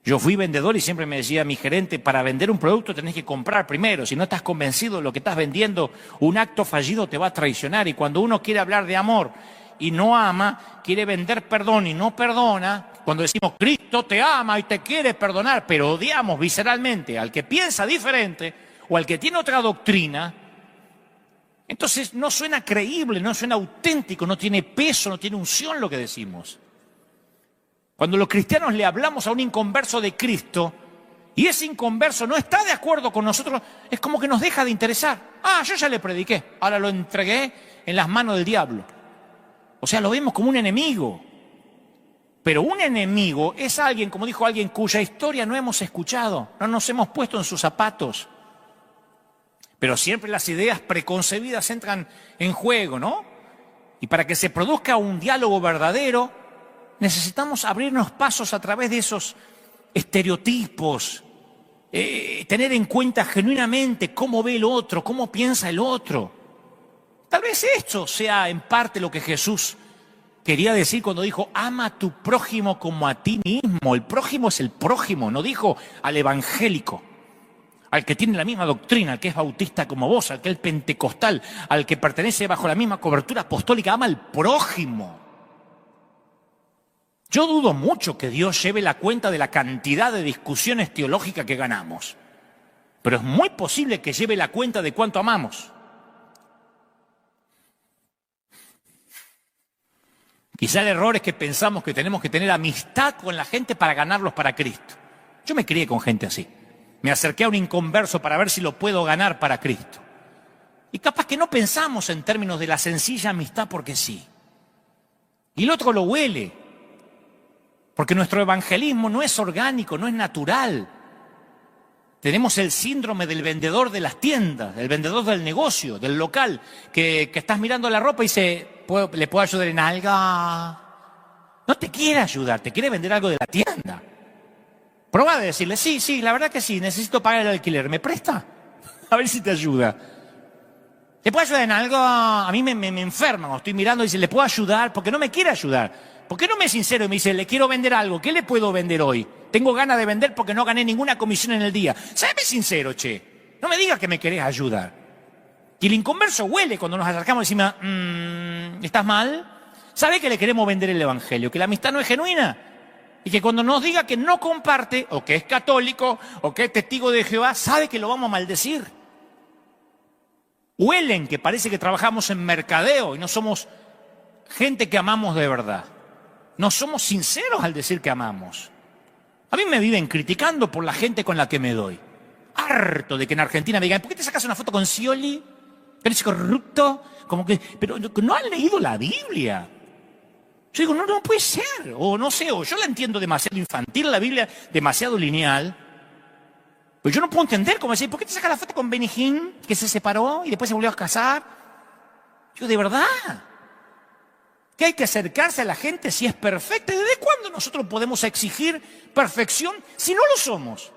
Speaker 1: Yo fui vendedor y siempre me decía mi gerente, para vender un producto tenés que comprar primero. Si no estás convencido de lo que estás vendiendo, un acto fallido te va a traicionar. Y cuando uno quiere hablar de amor y no ama, quiere vender perdón y no perdona, cuando decimos Cristo te ama y te quiere perdonar, pero odiamos visceralmente al que piensa diferente o al que tiene otra doctrina, entonces no suena creíble, no suena auténtico, no tiene peso, no tiene unción lo que decimos. Cuando los cristianos le hablamos a un inconverso de Cristo y ese inconverso no está de acuerdo con nosotros, es como que nos deja de interesar. Ah, yo ya le prediqué, ahora lo entregué en las manos del diablo. O sea, lo vemos como un enemigo. Pero un enemigo es alguien, como dijo alguien, cuya historia no hemos escuchado, no nos hemos puesto en sus zapatos. Pero siempre las ideas preconcebidas entran en juego, ¿no? Y para que se produzca un diálogo verdadero, necesitamos abrirnos pasos a través de esos estereotipos, tener en cuenta genuinamente cómo ve el otro, cómo piensa el otro. tal vez esto sea en parte lo que Jesús quería decir cuando dijo, ama a tu prójimo como a ti mismo. El prójimo es el prójimo, no dijo al evangélico, al que tiene la misma doctrina, al que es bautista como vos, al que es pentecostal, al que pertenece bajo la misma cobertura apostólica, ama al prójimo. Yo dudo mucho que Dios lleve la cuenta de la cantidad de discusiones teológicas que ganamos, pero es muy posible que lleve la cuenta de cuánto amamos. Quizá el error es que pensamos que tenemos que tener amistad con la gente para ganarlos para Cristo. Yo me crié con gente así. Me acerqué a un inconverso para ver si lo puedo ganar para Cristo. Y capaz que no pensamos en términos de la sencilla amistad porque sí. Y el otro lo huele. Porque nuestro evangelismo no es orgánico, no es natural. Tenemos el síndrome del vendedor de las tiendas, del vendedor del negocio, del local, que estás mirando la ropa y dice, ¿le puedo ayudar en algo? No te quiere ayudar, te quiere vender algo de la tienda. Prueba de decirle, sí, la verdad que sí, necesito pagar el alquiler, ¿me presta? A ver si te ayuda. ¿Le puedo ayudar en algo? A mí me enferma cuando estoy mirando y dice, ¿le puedo ayudar? Porque no me quiere ayudar. ¿Por qué no me es sincero y me dice, le quiero vender algo? ¿Qué le puedo vender hoy? Tengo ganas de vender porque no gané ninguna comisión en el día. Séme sincero, che. No me digas que me querés ayudar. Y el inconverso huele cuando nos acercamos y decimos, ¿estás mal? ¿Sabe que le queremos vender el evangelio? Que la amistad no es genuina. Y que cuando nos diga que no comparte, o que es católico, o que es testigo de Jehová, sabe que lo vamos a maldecir. Huelen que parece que trabajamos en mercadeo y no somos gente que amamos de verdad. No somos sinceros al decir que amamos. A mí me viven criticando por la gente con la que me doy. Harto de que en Argentina me digan, ¿por qué te sacas una foto con Scioli? ¿Eres corrupto? Como que, pero no han leído la Biblia. Yo digo, no puede ser. O no sé, o yo la entiendo demasiado infantil, la Biblia demasiado lineal. Pero yo no puedo entender cómo decir, ¿por qué te sacas la foto con Benny Hinn, que se separó y después se volvió a casar? Yo, de verdad. Que hay que acercarse a la gente si es perfecta. ¿Desde cuándo nosotros podemos exigir perfección si no lo somos?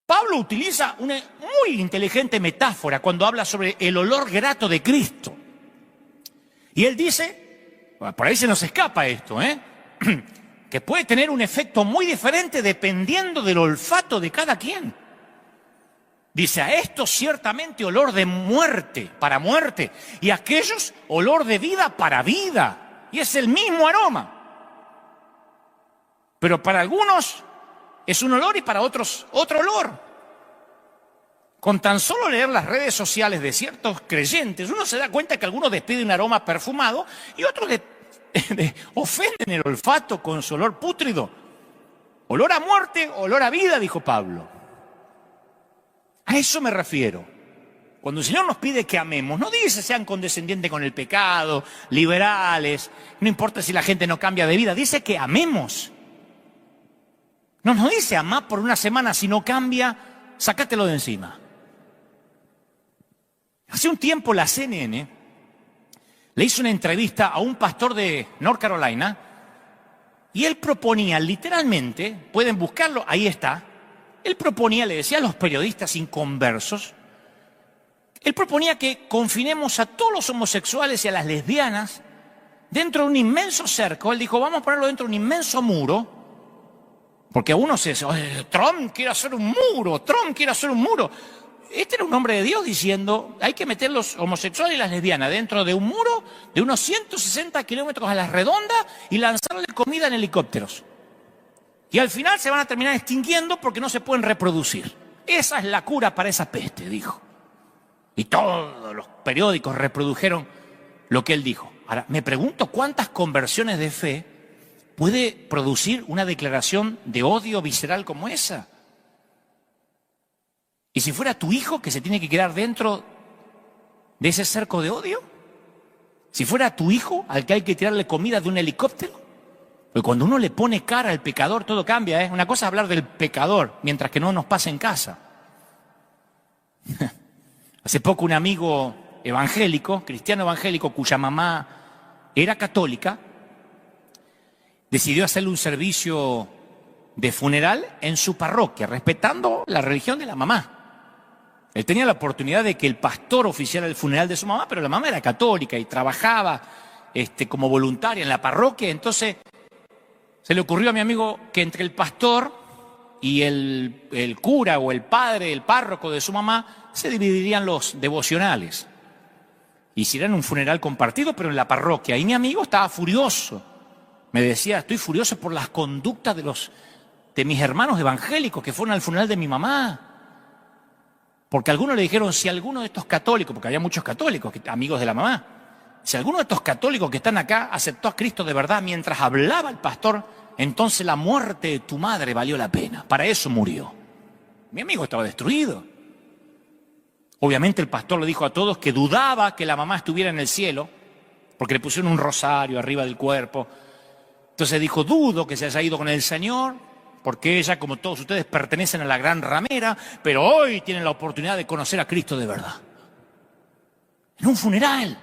Speaker 1: Pablo utiliza una muy inteligente metáfora cuando habla sobre el olor grato de Cristo. Y él dice, por ahí se nos escapa esto, que puede tener un efecto muy diferente dependiendo del olfato de cada quien. Dice, a estos ciertamente olor de muerte, para muerte, y a aquellos olor de vida para vida. Y es el mismo aroma. Pero para algunos es un olor y para otros otro olor. Con tan solo leer las redes sociales de ciertos creyentes, uno se da cuenta que algunos despiden un aroma perfumado y otros ofenden el olfato con su olor pútrido. Olor a muerte, olor a vida, dijo Pablo. A eso me refiero. Cuando el Señor nos pide que amemos, no dice sean condescendientes con el pecado, liberales, no importa si la gente no cambia de vida, dice que amemos. No nos dice amar por una semana, si no cambia, sácatelo de encima. Hace un tiempo la CNN le hizo una entrevista a un pastor de North Carolina y él proponía literalmente, pueden buscarlo, ahí está, él proponía, le decía a los periodistas inconversos, él proponía que confinemos a todos los homosexuales y a las lesbianas dentro de un inmenso cerco. Él dijo, vamos a ponerlo dentro de un inmenso muro, porque a uno se dice, Trump quiere hacer un muro, Trump quiere hacer un muro. Este era un hombre de Dios diciendo, hay que meter los homosexuales y las lesbianas dentro de un muro de unos 160 kilómetros a la redonda y lanzarle comida en helicópteros. Y al final se van a terminar extinguiendo porque no se pueden reproducir. Esa es la cura para esa peste, dijo. Y todos los periódicos reprodujeron lo que él dijo. Ahora, me pregunto cuántas conversiones de fe puede producir una declaración de odio visceral como esa. ¿Y si fuera tu hijo que se tiene que quedar dentro de ese cerco de odio? ¿Si fuera tu hijo al que hay que tirarle comida de un helicóptero? Porque cuando uno le pone cara al pecador, todo cambia, ¿eh? Una cosa es hablar del pecador, mientras que no nos pasa en casa. Hace poco un amigo evangélico, cristiano evangélico, cuya mamá era católica, decidió hacerle un servicio de funeral en su parroquia, respetando la religión de la mamá. Él tenía la oportunidad de que el pastor oficiara el funeral de su mamá, pero la mamá era católica y trabajaba como voluntaria en la parroquia. Entonces se le ocurrió a mi amigo que entre el pastor y el cura o el padre, el párroco de su mamá, se dividirían los devocionales. Hicieran un funeral compartido, pero en la parroquia. Y mi amigo estaba furioso. Me decía, estoy furioso por las conductas de mis hermanos evangélicos que fueron al funeral de mi mamá. Porque algunos le dijeron, si alguno de estos católicos, porque había muchos católicos, amigos de la mamá, si alguno de estos católicos que están acá aceptó a Cristo de verdad mientras hablaba el pastor, entonces la muerte de tu madre valió la pena. Para eso murió. Mi amigo estaba destruido. Obviamente el pastor le dijo a todos que dudaba que la mamá estuviera en el cielo, porque le pusieron un rosario arriba del cuerpo. Entonces dijo, dudo que se haya ido con el Señor, porque ella, como todos ustedes, pertenecen a la gran ramera, pero hoy tienen la oportunidad de conocer a Cristo de verdad. En un funeral.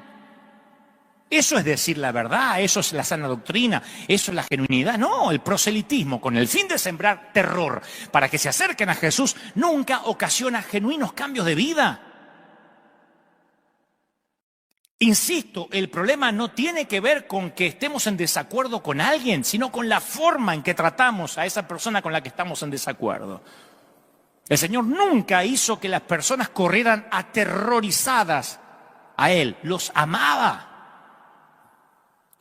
Speaker 1: Eso es decir la verdad, eso es la sana doctrina, eso es la genuinidad. No, el proselitismo, con el fin de sembrar terror para que se acerquen a Jesús, nunca ocasiona genuinos cambios de vida. Insisto, el problema no tiene que ver con que estemos en desacuerdo con alguien, sino con la forma en que tratamos a esa persona con la que estamos en desacuerdo. El Señor nunca hizo que las personas corrieran aterrorizadas a Él, los amaba.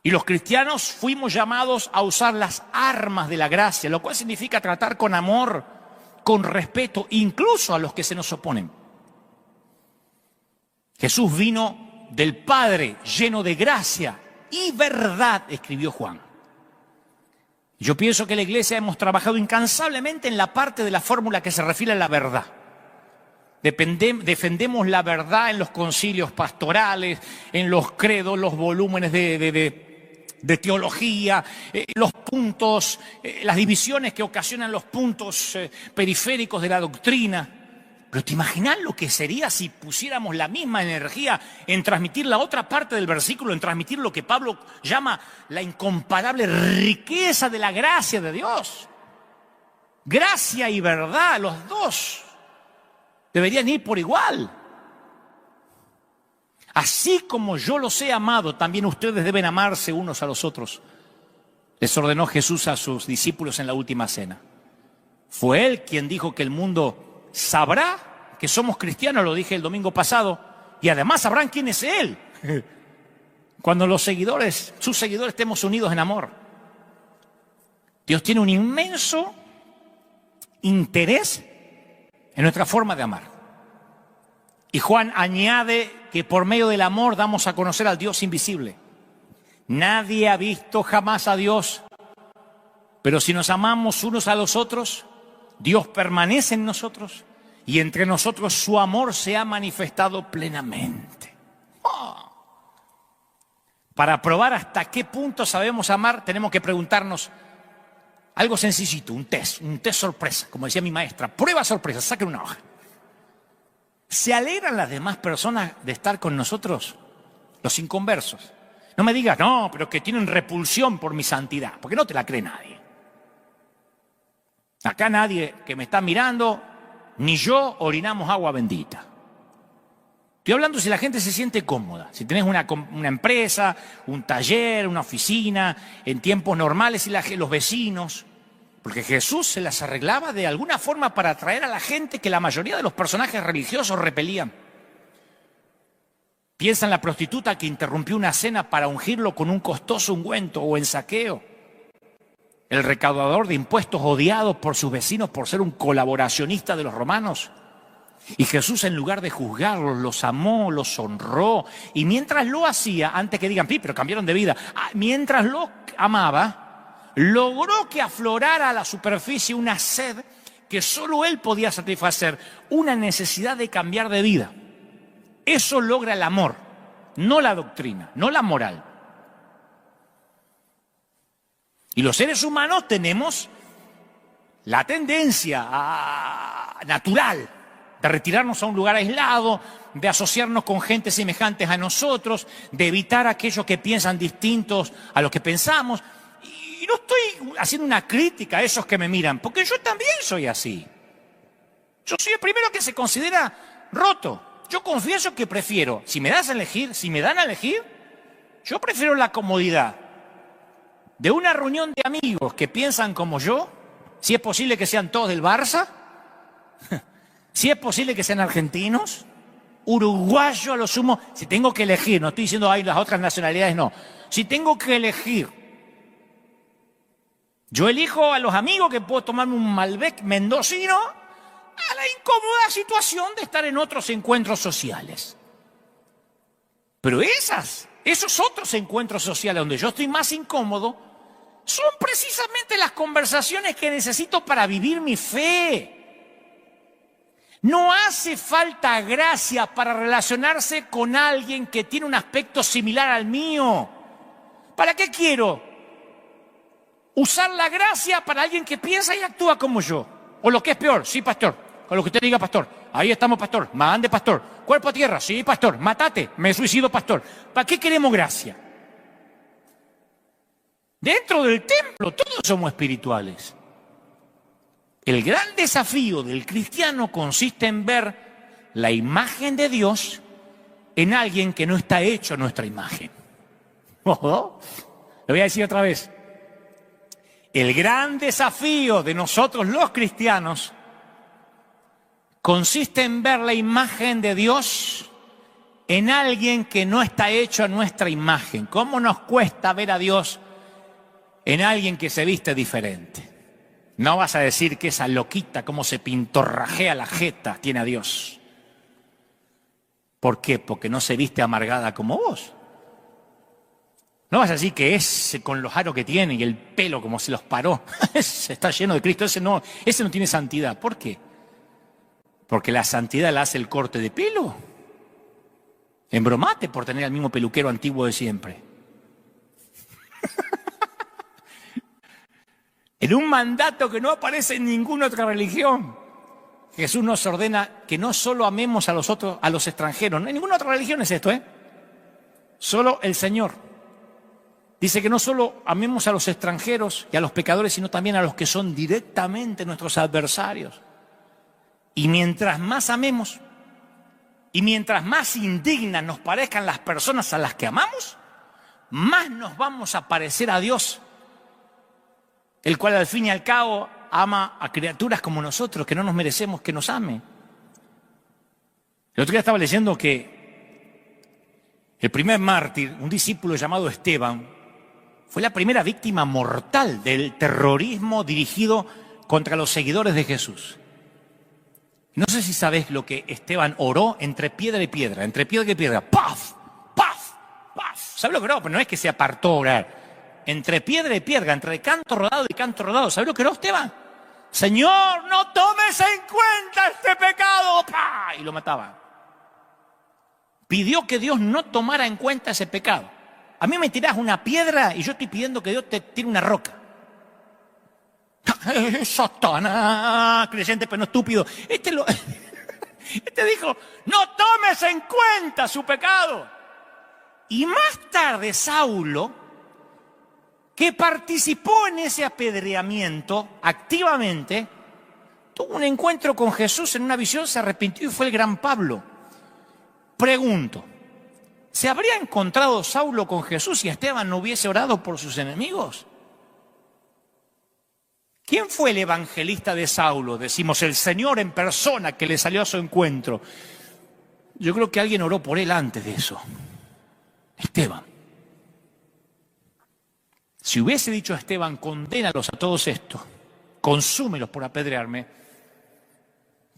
Speaker 1: Y los cristianos fuimos llamados a usar las armas de la gracia, lo cual significa tratar con amor, con respeto, incluso a los que se nos oponen. Jesús vino del Padre, lleno de gracia y verdad, escribió Juan. Yo pienso que en la Iglesia hemos trabajado incansablemente en la parte de la fórmula que se refiere a la verdad. Defendemos la verdad en los concilios pastorales, en los credos, los volúmenes de teología, los puntos, las divisiones que ocasionan los puntos periféricos de la doctrina. Pero ¿te imaginas lo que sería si pusiéramos la misma energía en transmitir la otra parte del versículo, en transmitir lo que Pablo llama la incomparable riqueza de la gracia de Dios? Gracia y verdad, los dos deberían ir por igual. Así como yo los he amado, también ustedes deben amarse unos a los otros. Les ordenó Jesús a sus discípulos en la última cena. Fue Él quien dijo que el mundo sabrá que somos cristianos, lo dije el domingo pasado, y además sabrán quién es Él. Cuando sus seguidores estemos unidos en amor. Dios tiene un inmenso interés en nuestra forma de amar. Y Juan añade que por medio del amor damos a conocer al Dios invisible. Nadie ha visto jamás a Dios, pero si nos amamos unos a los otros, Dios permanece en nosotros y entre nosotros su amor se ha manifestado plenamente. Oh. Para probar hasta qué punto sabemos amar, tenemos que preguntarnos algo sencillito, un test sorpresa, como decía mi maestra, prueba sorpresa, saquen una hoja. ¿Se alegran las demás personas de estar con nosotros? Los inconversos. No me digas, no, pero que tienen repulsión por mi santidad, porque no te la cree nadie. Acá nadie que me está mirando, ni yo orinamos agua bendita. Estoy hablando si la gente se siente cómoda, si tenés una empresa, un taller, una oficina, en tiempos normales y los vecinos. Porque Jesús se las arreglaba de alguna forma para atraer a la gente que la mayoría de los personajes religiosos repelían. Piensa en la prostituta que interrumpió una cena para ungirlo con un costoso ungüento o en Zaqueo. El recaudador de impuestos odiado por sus vecinos por ser un colaboracionista de los romanos. Y Jesús, en lugar de juzgarlos, los amó, los honró. Y mientras lo hacía, antes que digan, pero cambiaron de vida, mientras lo amaba, logró que aflorara a la superficie una sed que solo Él podía satisfacer, una necesidad de cambiar de vida. Eso logra el amor, no la doctrina, no la moral. Y los seres humanos tenemos la tendencia natural de retirarnos a un lugar aislado, de asociarnos con gente semejantes a nosotros, de evitar a aquellos que piensan distintos a los que pensamos. Y no estoy haciendo una crítica a esos que me miran, porque yo también soy así. Yo soy el primero que se considera roto. Yo confieso que prefiero, si me dan a elegir, yo prefiero la comodidad de una reunión de amigos que piensan como yo, si es posible que sean todos del Barça, si es posible que sean argentinos, uruguayos a lo sumo, si tengo que elegir, no estoy diciendo hay las otras nacionalidades, no. Si tengo que elegir, yo elijo a los amigos que puedo tomarme un Malbec mendocino a la incómoda situación de estar en otros encuentros sociales. Pero esos otros encuentros sociales donde yo estoy más incómodo son precisamente las conversaciones que necesito para vivir mi fe. No hace falta gracia para relacionarse con alguien que tiene un aspecto similar al mío. ¿Para qué quiero usar la gracia para alguien que piensa y actúa como yo? O lo que es peor, sí, pastor, con lo que usted diga, pastor. Ahí estamos, pastor. Mande, pastor. Cuerpo a tierra, sí, pastor. Mátate, me suicido, pastor. ¿Para qué queremos gracia? Dentro del templo todos somos espirituales. El gran desafío del cristiano consiste en ver la imagen de Dios en alguien que no está hecho a nuestra imagen. Lo voy a decir otra vez. El gran desafío de nosotros los cristianos consiste en ver la imagen de Dios en alguien que no está hecho a nuestra imagen. ¿Cómo nos cuesta ver a Dios en alguien que se viste diferente? No vas a decir que esa loquita, cómo se pintorrajea la jeta, tiene a Dios. ¿Por qué? Porque no se viste amargada como vos. No vas a decir que ese con los aros que tiene y el pelo como se los paró, ese está lleno de Cristo, ese no tiene santidad. ¿Por qué? Porque la santidad la hace el corte de pelo. Embromate por tener al mismo peluquero antiguo de siempre. En un mandato que no aparece en ninguna otra religión, Jesús nos ordena que no solo amemos a los extranjeros, no en ninguna otra religión es esto, solo el Señor. Dice que no solo amemos a los extranjeros y a los pecadores, sino también a los que son directamente nuestros adversarios. Y mientras más amemos, y mientras más indignas nos parezcan las personas a las que amamos, más nos vamos a parecer a Dios, el cual al fin y al cabo ama a criaturas como nosotros, que no nos merecemos que nos ame. El otro día estaba leyendo que el primer mártir, un discípulo llamado Esteban, fue la primera víctima mortal del terrorismo dirigido contra los seguidores de Jesús. No sé si sabés lo que Esteban oró entre piedra y piedra, ¡paf! ¡paf! ¡paf! ¿Sabés lo que oró? Pero no es que se apartó a orar. Entre piedra y piedra, entre canto rodado y canto rodado. ¿Sabés lo que oró Esteban? Señor, no tomes en cuenta este pecado. ¡Pah! Y lo mataba. Pidió que Dios no tomara en cuenta ese pecado. A mí me tirás una piedra y yo estoy pidiendo que Dios te tire una roca. Satanás, creyente pero no estúpido. Este dijo, no tomes en cuenta su pecado. Y más tarde Saulo, que participó en ese apedreamiento activamente, tuvo un encuentro con Jesús en una visión, se arrepintió y fue el gran Pablo. Pregunto, ¿se habría encontrado Saulo con Jesús si Esteban no hubiese orado por sus enemigos? ¿Quién fue el evangelista de Saulo? Decimos, el Señor en persona que le salió a su encuentro. Yo creo que alguien oró por él antes de eso. Esteban. Si hubiese dicho a Esteban, condénalos a todos estos, consúmelos por apedrearme,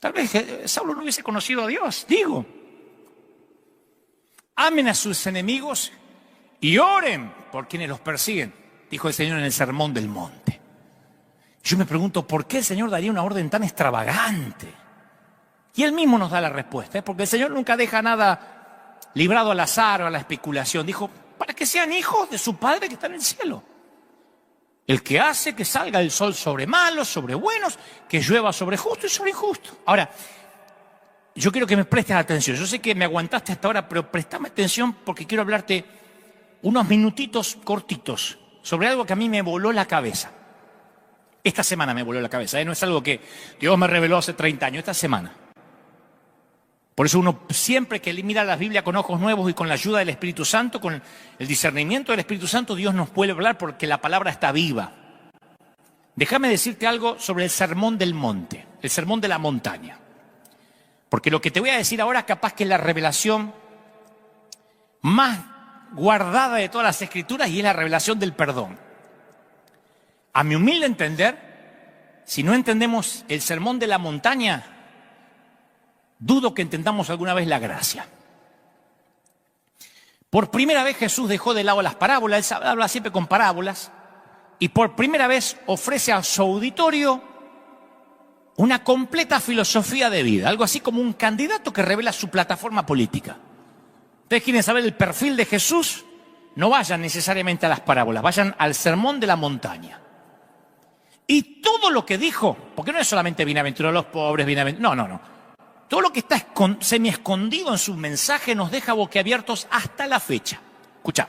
Speaker 1: tal vez Saulo no hubiese conocido a Dios. Digo, amen a sus enemigos y oren por quienes los persiguen, dijo el Señor en el Sermón del Monte. Yo me pregunto, ¿por qué el Señor daría una orden tan extravagante? Y Él mismo nos da la respuesta, porque el Señor nunca deja nada librado al azar o a la especulación. Dijo, para que sean hijos de su Padre que está en el cielo. El que hace que salga el sol sobre malos, sobre buenos, que llueva sobre justos y sobre injustos. Ahora, yo quiero que me prestes atención. Yo sé que me aguantaste hasta ahora, pero prestame atención porque quiero hablarte unos minutitos cortitos sobre algo que a mí me voló la cabeza. Esta semana me voló la cabeza, no es algo que Dios me reveló hace 30 años, esta semana. Por eso uno siempre que mira la Biblia con ojos nuevos y con la ayuda del Espíritu Santo, con el discernimiento del Espíritu Santo, Dios nos puede hablar porque la palabra está viva. Déjame decirte algo sobre el sermón del monte, el sermón de la montaña. Porque lo que te voy a decir ahora capaz que es la revelación más guardada de todas las Escrituras y es la revelación del perdón. A mi humilde entender, si no entendemos el sermón de la montaña, dudo que entendamos alguna vez la gracia. Por primera vez Jesús dejó de lado las parábolas, él habla siempre con parábolas, y por primera vez ofrece a su auditorio una completa filosofía de vida, algo así como un candidato que revela su plataforma política. Ustedes quieren saber el perfil de Jesús, no vayan necesariamente a las parábolas, vayan al sermón de la montaña. Y todo lo que dijo, porque no es solamente bienaventurados los pobres, no. Todo lo que está semi-escondido en su mensaje nos deja boquiabiertos hasta la fecha. Escuchá.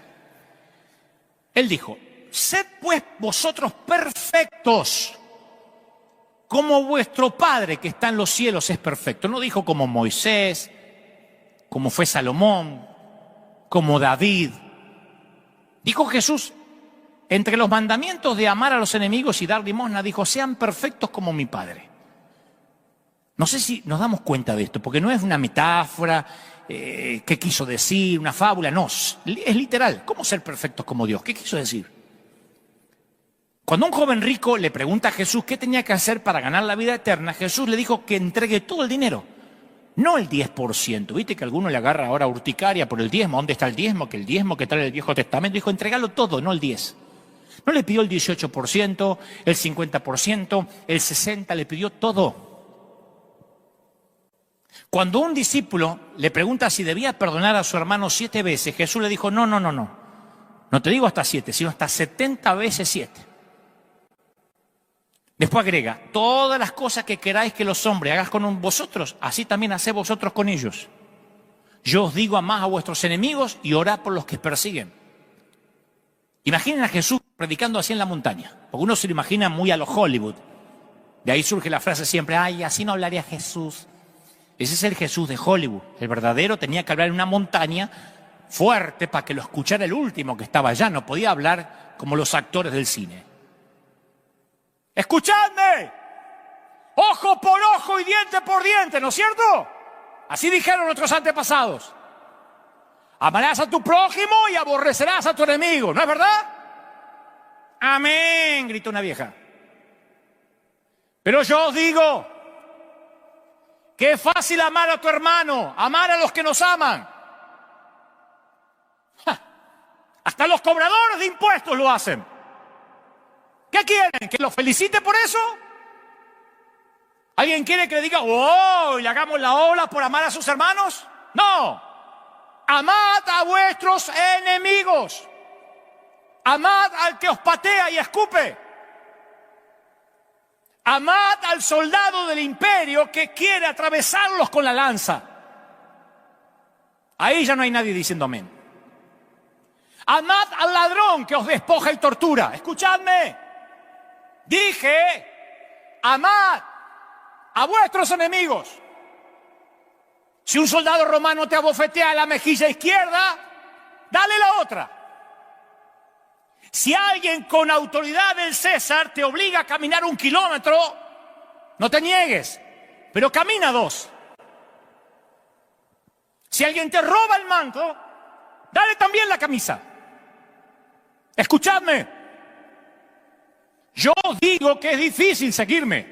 Speaker 1: Él dijo, sed pues vosotros perfectos, como vuestro Padre que está en los cielos es perfecto. No dijo como Moisés, como fue Salomón, como David. Dijo Jesús, entre los mandamientos de amar a los enemigos y dar limosna, dijo, sean perfectos como mi Padre. No sé si nos damos cuenta de esto, porque no es una metáfora, qué quiso decir, una fábula, no, es literal. ¿Cómo ser perfectos como Dios? ¿Qué quiso decir? Cuando un joven rico le pregunta a Jesús qué tenía que hacer para ganar la vida eterna, Jesús le dijo que entregue todo el dinero, no el 10%. ¿Viste que alguno le agarra ahora urticaria por el diezmo? ¿Dónde está el diezmo? Que el diezmo que trae el Viejo Testamento. Dijo, entregalo todo, no el 10%. No le pidió el 18%, el 50%, el 60%, le pidió todo. Cuando un discípulo le pregunta si debía perdonar a su hermano 7 veces, Jesús le dijo, no. No te digo hasta 7, sino hasta 70 veces 7. Después agrega, todas las cosas que queráis que los hombres hagan con vosotros, así también haced vosotros con ellos. Yo os digo, amad a vuestros enemigos y orad por los que persiguen. Imaginen a Jesús predicando así en la montaña, porque uno se lo imagina muy a lo Hollywood. De ahí surge la frase siempre, ay, así no hablaría Jesús. Ese es el Jesús de Hollywood. El verdadero tenía que hablar en una montaña fuerte para que lo escuchara el último que estaba allá. No podía hablar como los actores del cine. ¡Escuchadme! Ojo por ojo y diente por diente, ¿no es cierto? Así dijeron nuestros antepasados. Amarás a tu prójimo y aborrecerás a tu enemigo, ¿no es verdad? Amén, gritó una vieja. Pero yo os digo que es fácil amar a tu hermano, amar a los que nos aman. Hasta los cobradores de impuestos lo hacen. ¿Qué quieren? ¿Que los felicite por eso? ¿Alguien quiere que le diga, oh, y le hagamos la ola por amar a sus hermanos? No. Amad a vuestros enemigos. Amad al que os patea y escupe. Amad al soldado del imperio que quiere atravesarlos con la lanza. Ahí ya no hay nadie diciendo amén. Amad al ladrón que os despoja y tortura. Escuchadme. Dije, amad a vuestros enemigos. Si un soldado romano te abofetea la mejilla izquierda, dale la otra. Si alguien con autoridad del César te obliga a caminar 1 kilómetro, no te niegues, pero camina 2. Si alguien te roba el manto, dale también la camisa. Escuchadme. Yo os digo que es difícil seguirme.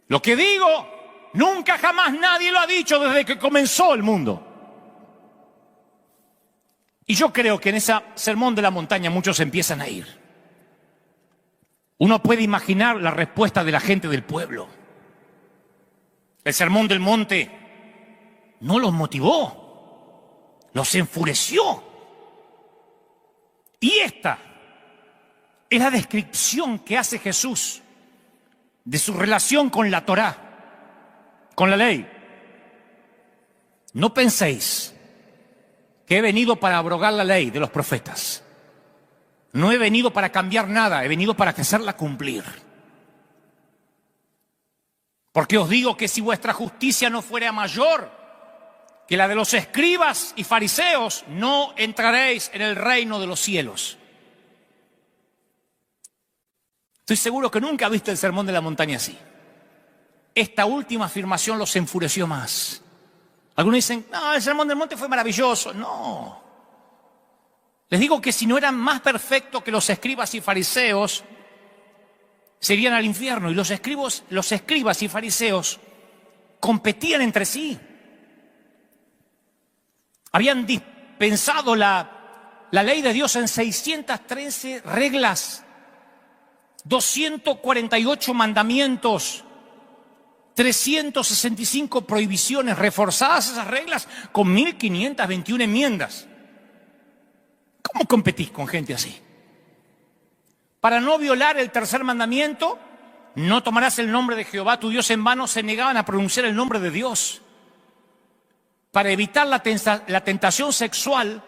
Speaker 1: Lo que digo, nunca jamás nadie lo ha dicho desde que comenzó el mundo. Y yo creo que en ese sermón de la montaña muchos empiezan a ir. Uno puede imaginar la respuesta de la gente del pueblo. El sermón del monte no los motivó, los enfureció. Y esta es la descripción que hace Jesús de su relación con la Torá, con la ley. No penséis que he venido para abrogar la ley de los profetas. No he venido para cambiar nada, he venido para hacerla cumplir. Porque os digo que si vuestra justicia no fuera mayor que la de los escribas y fariseos, no entraréis en el reino de los cielos. Estoy seguro que nunca viste el Sermón de la Montaña así. Esta última afirmación los enfureció más. Algunos dicen, no, el Sermón del Monte fue maravilloso. No. Les digo que si no eran más perfectos que los escribas y fariseos, se irían al infierno. Y los escribas y fariseos competían entre sí. Habían dispensado la ley de Dios en 613 reglas, 248 mandamientos, 365 prohibiciones, reforzadas esas reglas con 1521 enmiendas. ¿Cómo competís con gente así? Para no violar el tercer mandamiento, no tomarás el nombre de Jehová tu Dios en vano, se negaban a pronunciar el nombre de Dios. Para evitar la tentación sexual,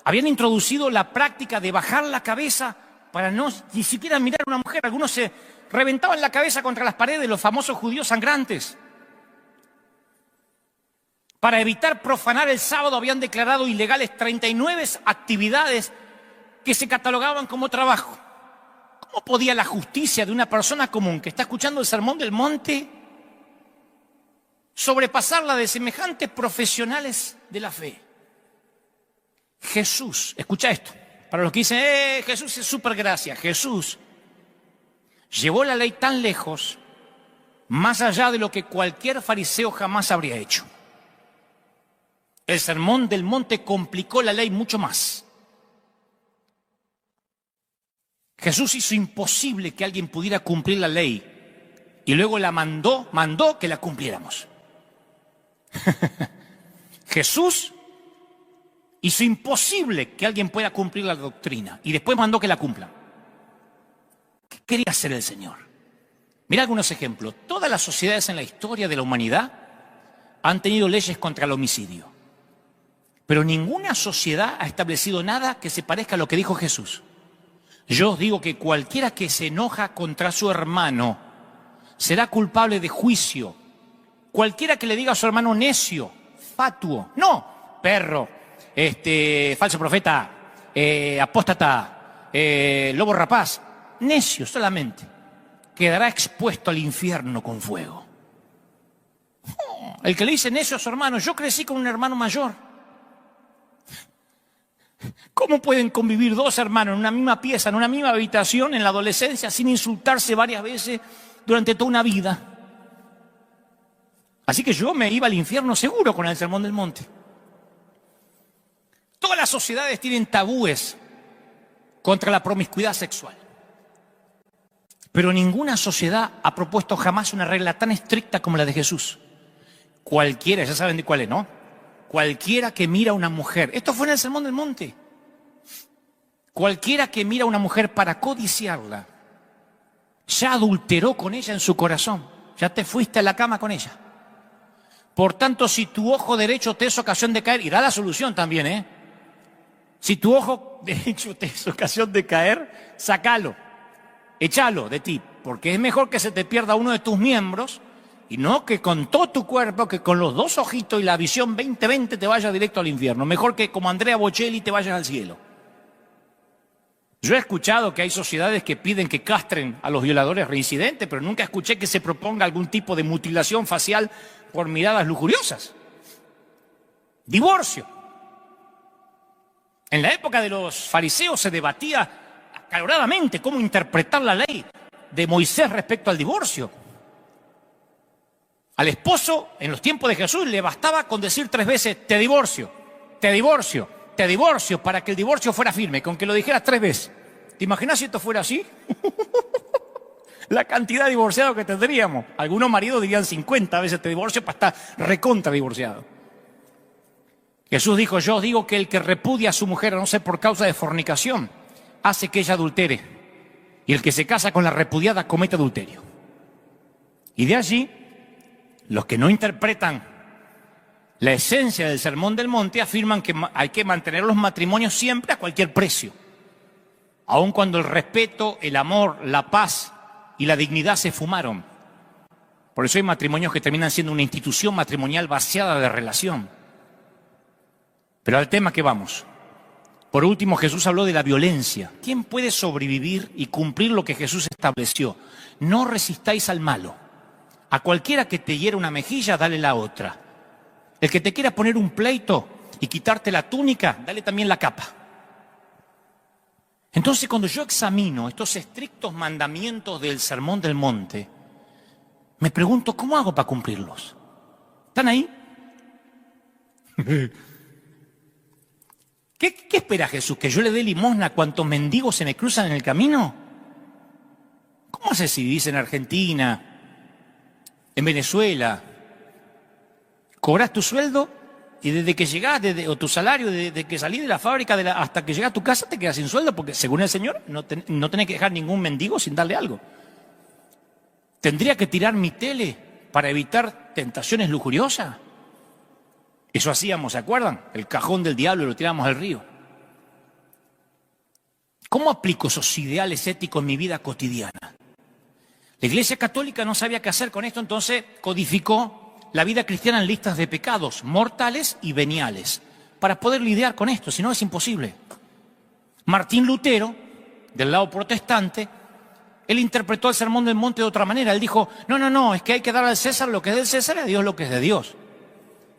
Speaker 1: habían introducido la práctica de bajar la cabeza para no ni siquiera mirar a una mujer. Algunos se reventaban la cabeza contra las paredes, los famosos judíos sangrantes. Para evitar profanar el sábado, habían declarado ilegales 39 actividades que se catalogaban como trabajo. ¿Cómo podía la justicia de una persona común que está escuchando el Sermón del Monte sobrepasar la de semejantes profesionales de la fe? Jesús, escucha esto, para los que dicen, Jesús es súper gracia. Jesús llevó la ley tan lejos, más allá de lo que cualquier fariseo jamás habría hecho. El Sermón del Monte complicó la ley mucho más. Jesús hizo imposible que alguien pudiera cumplir la ley y luego la mandó que la cumpliéramos. Jesús hizo imposible que alguien pueda cumplir la doctrina y después mandó que la cumplan. ¿Qué quería hacer el Señor? Mira algunos ejemplos. Todas las sociedades en la historia de la humanidad han tenido leyes contra el homicidio, pero ninguna sociedad ha establecido nada que se parezca a lo que dijo Jesús. Yo os digo que cualquiera que se enoja contra su hermano será culpable de juicio. Cualquiera que le diga a su hermano necio, fatuo, no, perro, falso profeta, apóstata, lobo rapaz, necio solamente, quedará expuesto al infierno con fuego. El que le dice necio a su hermano, yo crecí con un hermano mayor. ¿Cómo pueden convivir dos hermanos en una misma pieza, en una misma habitación, en la adolescencia, sin insultarse varias veces durante toda una vida? Así que yo me iba al infierno seguro con el Sermón del Monte. Todas las sociedades tienen tabúes contra la promiscuidad sexual. Pero ninguna sociedad ha propuesto jamás una regla tan estricta como la de Jesús. Cualquiera, ya saben de cuál es, ¿no? Cualquiera que mira a una mujer, esto fue en el Sermón del Monte, cualquiera que mira a una mujer para codiciarla, ya adulteró con ella en su corazón, ya te fuiste a la cama con ella. Por tanto, si tu ojo derecho te es ocasión de caer, y da la solución también, si tu ojo derecho te es ocasión de caer, sácalo, échalo de ti, porque es mejor que se te pierda uno de tus miembros y no que con todo tu cuerpo, que con los dos ojitos y la visión 20/20 te vayas directo al infierno. Mejor que como Andrea Bocelli te vayas al cielo. Yo he escuchado que hay sociedades que piden que castren a los violadores reincidentes, pero nunca escuché que se proponga algún tipo de mutilación facial por miradas lujuriosas. Divorcio. En la época de los fariseos se debatía acaloradamente cómo interpretar la ley de Moisés respecto al divorcio. Al esposo, en los tiempos de Jesús, le bastaba con decir 3 veces, te divorcio, te divorcio, te divorcio, para que el divorcio fuera firme, con que lo dijeras 3 veces. ¿Te imaginas si esto fuera así? La cantidad de divorciados que tendríamos. Algunos maridos dirían 50 veces te divorcio para estar recontra divorciado. Jesús dijo, yo os digo que el que repudia a su mujer, a no ser por causa de fornicación, hace que ella adultere. Y el que se casa con la repudiada comete adulterio. Y de allí, los que no interpretan la esencia del Sermón del Monte afirman que hay que mantener los matrimonios siempre a cualquier precio. Aun cuando el respeto, el amor, la paz y la dignidad se fumaron. Por eso hay matrimonios que terminan siendo una institución matrimonial vaciada de relación. Pero al tema que vamos. Por último, Jesús habló de la violencia. ¿Quién puede sobrevivir y cumplir lo que Jesús estableció? No resistáis al malo. A cualquiera que te hiera una mejilla, dale la otra. El que te quiera poner un pleito y quitarte la túnica, dale también la capa. Entonces, cuando yo examino estos estrictos mandamientos del Sermón del Monte, me pregunto, ¿cómo hago para cumplirlos? ¿Están ahí? ¿Qué espera Jesús? ¿Que yo le dé limosna a cuantos mendigos se me cruzan en el camino? ¿Cómo haces si vivís en Argentina, en Venezuela? ¿Cobras tu sueldo? Y desde que llegás, o tu salario, desde que salís de la fábrica hasta que llegás a tu casa, te quedas sin sueldo, porque según el Señor no tenés que dejar ningún mendigo sin darle algo. ¿Tendría que tirar mi tele para evitar tentaciones lujuriosas? Eso hacíamos, ¿se acuerdan? El cajón del diablo lo tirábamos al río. ¿Cómo aplico esos ideales éticos en mi vida cotidiana? La Iglesia Católica no sabía qué hacer con esto, entonces codificó la vida cristiana en listas de pecados mortales y veniales, para poder lidiar con esto, si no es imposible. Martín Lutero, del lado protestante, él interpretó el Sermón del Monte de otra manera. Él dijo, no, es que hay que dar al César lo que es del César y a Dios lo que es de Dios.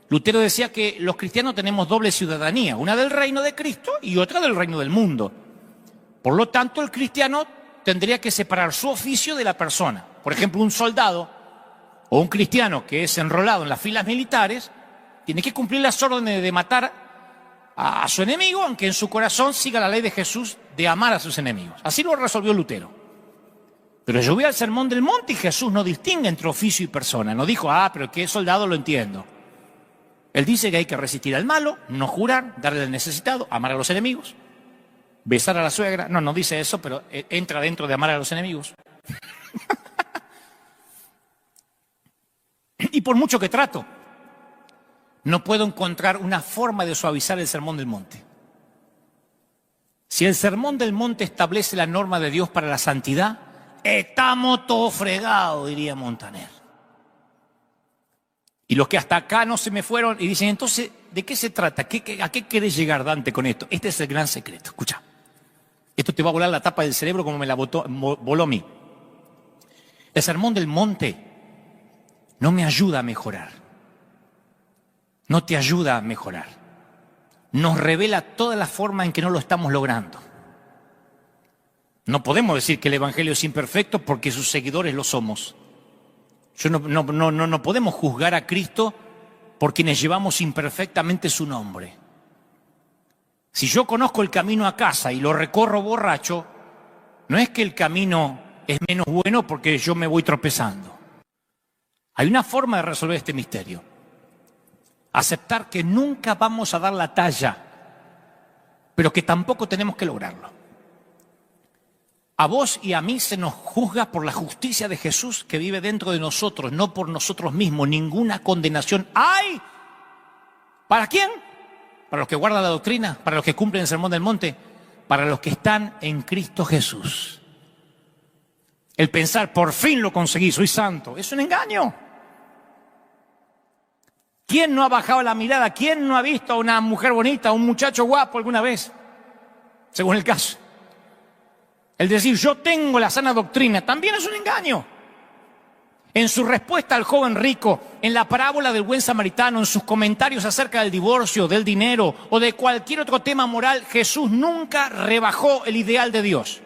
Speaker 1: Lutero decía que los cristianos tenemos doble ciudadanía, una del reino de Cristo y otra del reino del mundo. Por lo tanto, el cristiano tendría que separar su oficio de la persona. Por ejemplo, un soldado o un cristiano que es enrolado en las filas militares tiene que cumplir las órdenes de matar a su enemigo, aunque en su corazón siga la ley de Jesús de amar a sus enemigos. Así lo resolvió Lutero. Pero yo voy al Sermón del Monte y Jesús no distingue entre oficio y persona. No dijo, pero que es soldado lo entiendo. Él dice que hay que resistir al malo, no jurar, darle al necesitado, amar a los enemigos, besar a la suegra. No dice eso, pero entra dentro de amar a los enemigos. Y por mucho que trato, no puedo encontrar una forma de suavizar el Sermón del Monte. Si el Sermón del Monte establece la norma de Dios para la santidad, estamos todos fregados, diría Montaner. Y los que hasta acá no se me fueron y dicen, entonces, ¿de qué se trata? ¿A qué querés llegar, Dante, con esto? Este es el gran secreto. Escucha, esto te va a volar la tapa del cerebro como me la voló a mí. El Sermón del Monte no me ayuda a mejorar. No te ayuda a mejorar. Nos revela toda la forma en que no lo estamos logrando. No podemos decir que el Evangelio es imperfecto porque sus seguidores lo somos. No podemos juzgar a Cristo por quienes llevamos imperfectamente su nombre. Si yo conozco el camino a casa y lo recorro borracho, no es que el camino es menos bueno porque yo me voy tropezando. Hay una forma de resolver este misterio. Aceptar que nunca vamos a dar la talla, pero que tampoco tenemos que lograrlo. A vos y a mí se nos juzga por la justicia de Jesús que vive dentro de nosotros, no por nosotros mismos. Ninguna condenación hay. ¿Para quién? Para los que guardan la doctrina, para los que cumplen el Sermón del Monte, para los que están en Cristo Jesús. El pensar, por fin lo conseguí, soy santo, es un engaño. ¿Quién no ha bajado la mirada? ¿Quién no ha visto a una mujer bonita, a un muchacho guapo alguna vez? Según el caso. El decir, yo tengo la sana doctrina, también es un engaño. En su respuesta al joven rico, en la parábola del buen samaritano, en sus comentarios acerca del divorcio, del dinero o de cualquier otro tema moral, Jesús nunca rebajó el ideal de Dios.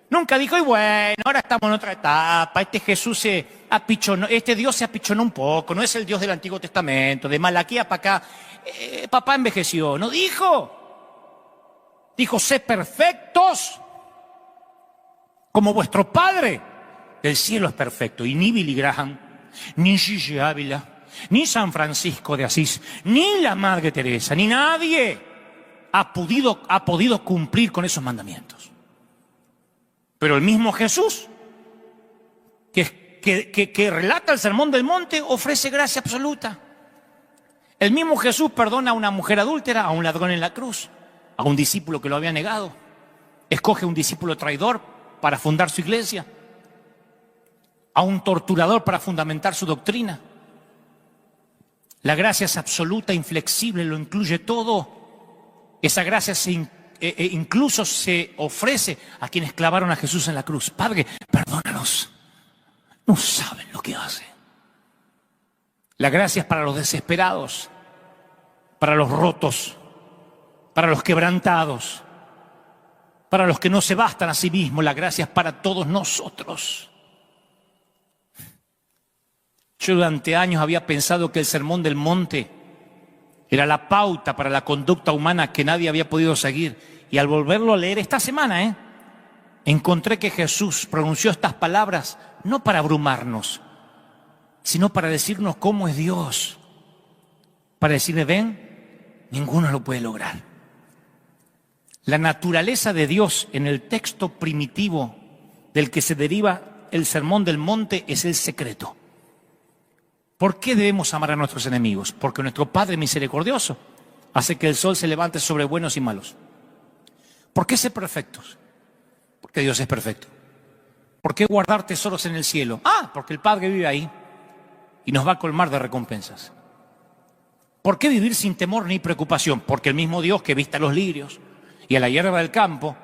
Speaker 1: Nunca dijo, y bueno, ahora estamos en otra etapa, este Dios se apichonó un poco, no es el Dios del Antiguo Testamento, de Malaquías para acá, papá envejeció, no dijo. Dijo, sé perfectos como vuestro Padre del cielo es perfecto. Y ni Billy Graham, ni Gigi Ávila, ni San Francisco de Asís, ni la Madre Teresa, ni nadie ha podido cumplir con esos mandamientos. Pero el mismo Jesús, que relata el Sermón del Monte, ofrece gracia absoluta. El mismo Jesús perdona a una mujer adúltera, a un ladrón en la cruz, a un discípulo que lo había negado. Escoge un discípulo traidor para fundar su iglesia. a un torturador para fundamentar su doctrina. La gracia es absoluta, inflexible, lo incluye todo. Esa gracia incluso se ofrece a quienes clavaron a Jesús en la cruz. Padre, perdónalos. No saben lo que hacen. La gracia es para los desesperados, para los rotos, para los quebrantados, para los que no se bastan a sí mismos. La gracia es para todos nosotros. Yo durante años había pensado que el Sermón del Monte era la pauta para la conducta humana que nadie había podido seguir. Y al volverlo a leer esta semana, encontré que Jesús pronunció estas palabras no para abrumarnos, sino para decirnos cómo es Dios. Para decirle, ven, ninguno lo puede lograr. La naturaleza de Dios en el texto primitivo del que se deriva el Sermón del Monte es el secreto. ¿Por qué debemos amar a nuestros enemigos? Porque nuestro Padre misericordioso hace que el sol se levante sobre buenos y malos. ¿Por qué ser perfectos? Porque Dios es perfecto. ¿Por qué guardar tesoros en el cielo? Porque el Padre vive ahí y nos va a colmar de recompensas. ¿Por qué vivir sin temor ni preocupación? Porque el mismo Dios que viste a los lirios y a la hierba del campo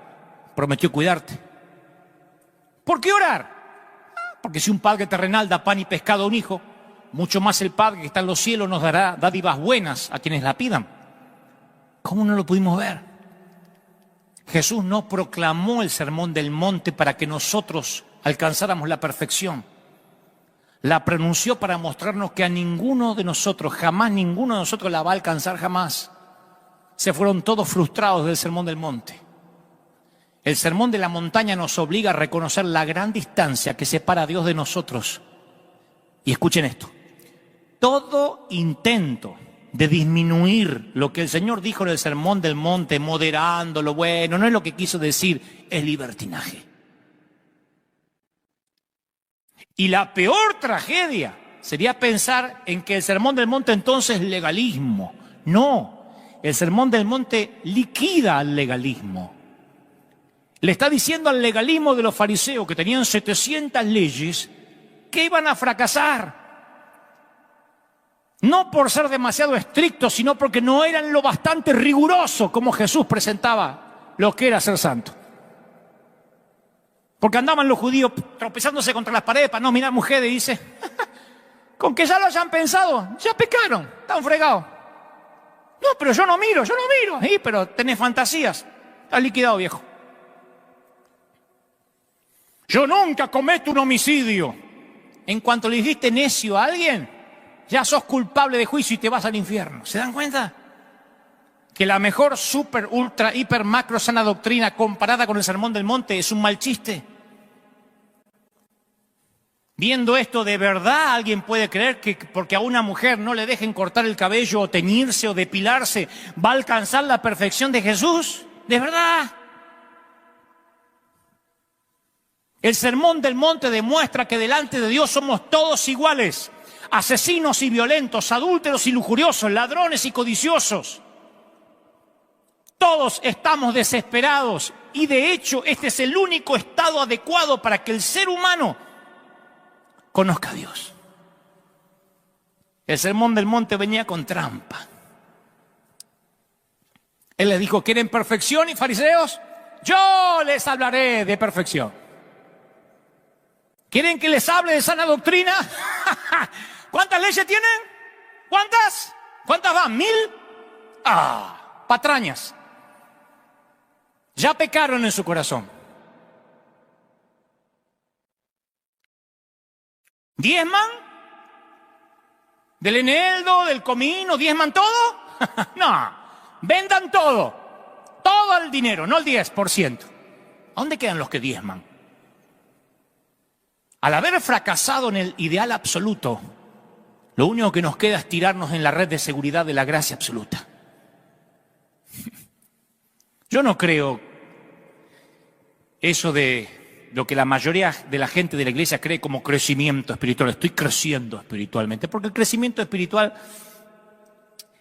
Speaker 1: prometió cuidarte. ¿Por qué orar? Porque si un padre terrenal da pan y pescado a un hijo, mucho más el Padre que está en los cielos nos dará dádivas buenas a quienes la pidan. ¿Cómo no lo pudimos ver? Jesús no proclamó el Sermón del Monte para que nosotros alcanzáramos la perfección. La pronunció para mostrarnos que a ninguno de nosotros, jamás ninguno de nosotros la va a alcanzar jamás. Se fueron todos frustrados del Sermón del Monte. El Sermón de la Montaña nos obliga a reconocer la gran distancia que separa a Dios de nosotros. Y escuchen esto. Todo intento de disminuir lo que el Señor dijo en el Sermón del Monte, moderándolo, bueno, no es lo que quiso decir, es libertinaje. Y la peor tragedia sería pensar en que el Sermón del Monte entonces es legalismo. No, el Sermón del Monte liquida al legalismo. Le está diciendo al legalismo de los fariseos que tenían 700 leyes que iban a fracasar. No por ser demasiado estrictos, sino porque no eran lo bastante rigurosos como Jesús presentaba lo que era ser santo. Porque andaban los judíos tropezándose contra las paredes para no mirar mujeres y dice, con que ya lo hayan pensado, ya pecaron, están fregados. No, pero yo no miro. Sí, pero tenés fantasías, estás liquidado, viejo. Yo nunca cometo un homicidio. En cuanto le dijiste necio a alguien, ya sos culpable de juicio y te vas al infierno. ¿Se dan cuenta? Que la mejor super, ultra, hiper, macro, sana doctrina comparada con el Sermón del Monte es un mal chiste. Viendo esto, ¿de verdad alguien puede creer que porque a una mujer no le dejen cortar el cabello o teñirse o depilarse va a alcanzar la perfección de Jesús? ¿De verdad? El Sermón del Monte demuestra que delante de Dios somos todos iguales. Asesinos y violentos, adúlteros y lujuriosos, ladrones y codiciosos. Todos estamos desesperados y de hecho este es el único estado adecuado para que el ser humano conozca a Dios. El Sermón del Monte venía con trampa. Él les dijo, ¿quieren perfección y fariseos? Yo les hablaré de perfección. ¿Quieren que les hable de sana doctrina? ¿Cuántas leyes tienen? ¿Cuántas? ¿Cuántas van? ¿1000? Patrañas. Ya pecaron en su corazón. ¿Diezman? ¿Del eneldo, del comino? ¿Diezman todo? No, vendan todo. Todo el dinero, no el 10%. ¿A dónde quedan los que diezman? Al haber fracasado en el ideal absoluto, lo único que nos queda es tirarnos en la red de seguridad de la gracia absoluta. Yo no creo eso de lo que la mayoría de la gente de la iglesia cree como crecimiento espiritual. Estoy creciendo espiritualmente, porque el crecimiento espiritual,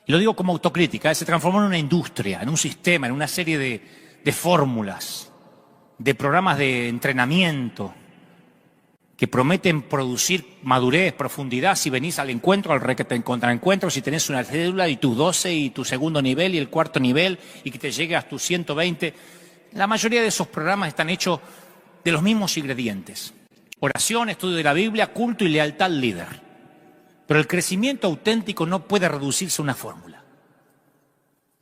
Speaker 1: y lo digo como autocrítica, se transformó en una industria, en un sistema, en una serie de fórmulas, de programas de entrenamiento, que prometen producir madurez, profundidad, si venís al encuentro, al contraencuentro, si tenés una cédula y tus 12 y tu segundo nivel y el cuarto nivel y que te llegue a tus 120. La mayoría de esos programas están hechos de los mismos ingredientes. Oración, estudio de la Biblia, culto y lealtad al líder. Pero el crecimiento auténtico no puede reducirse a una fórmula.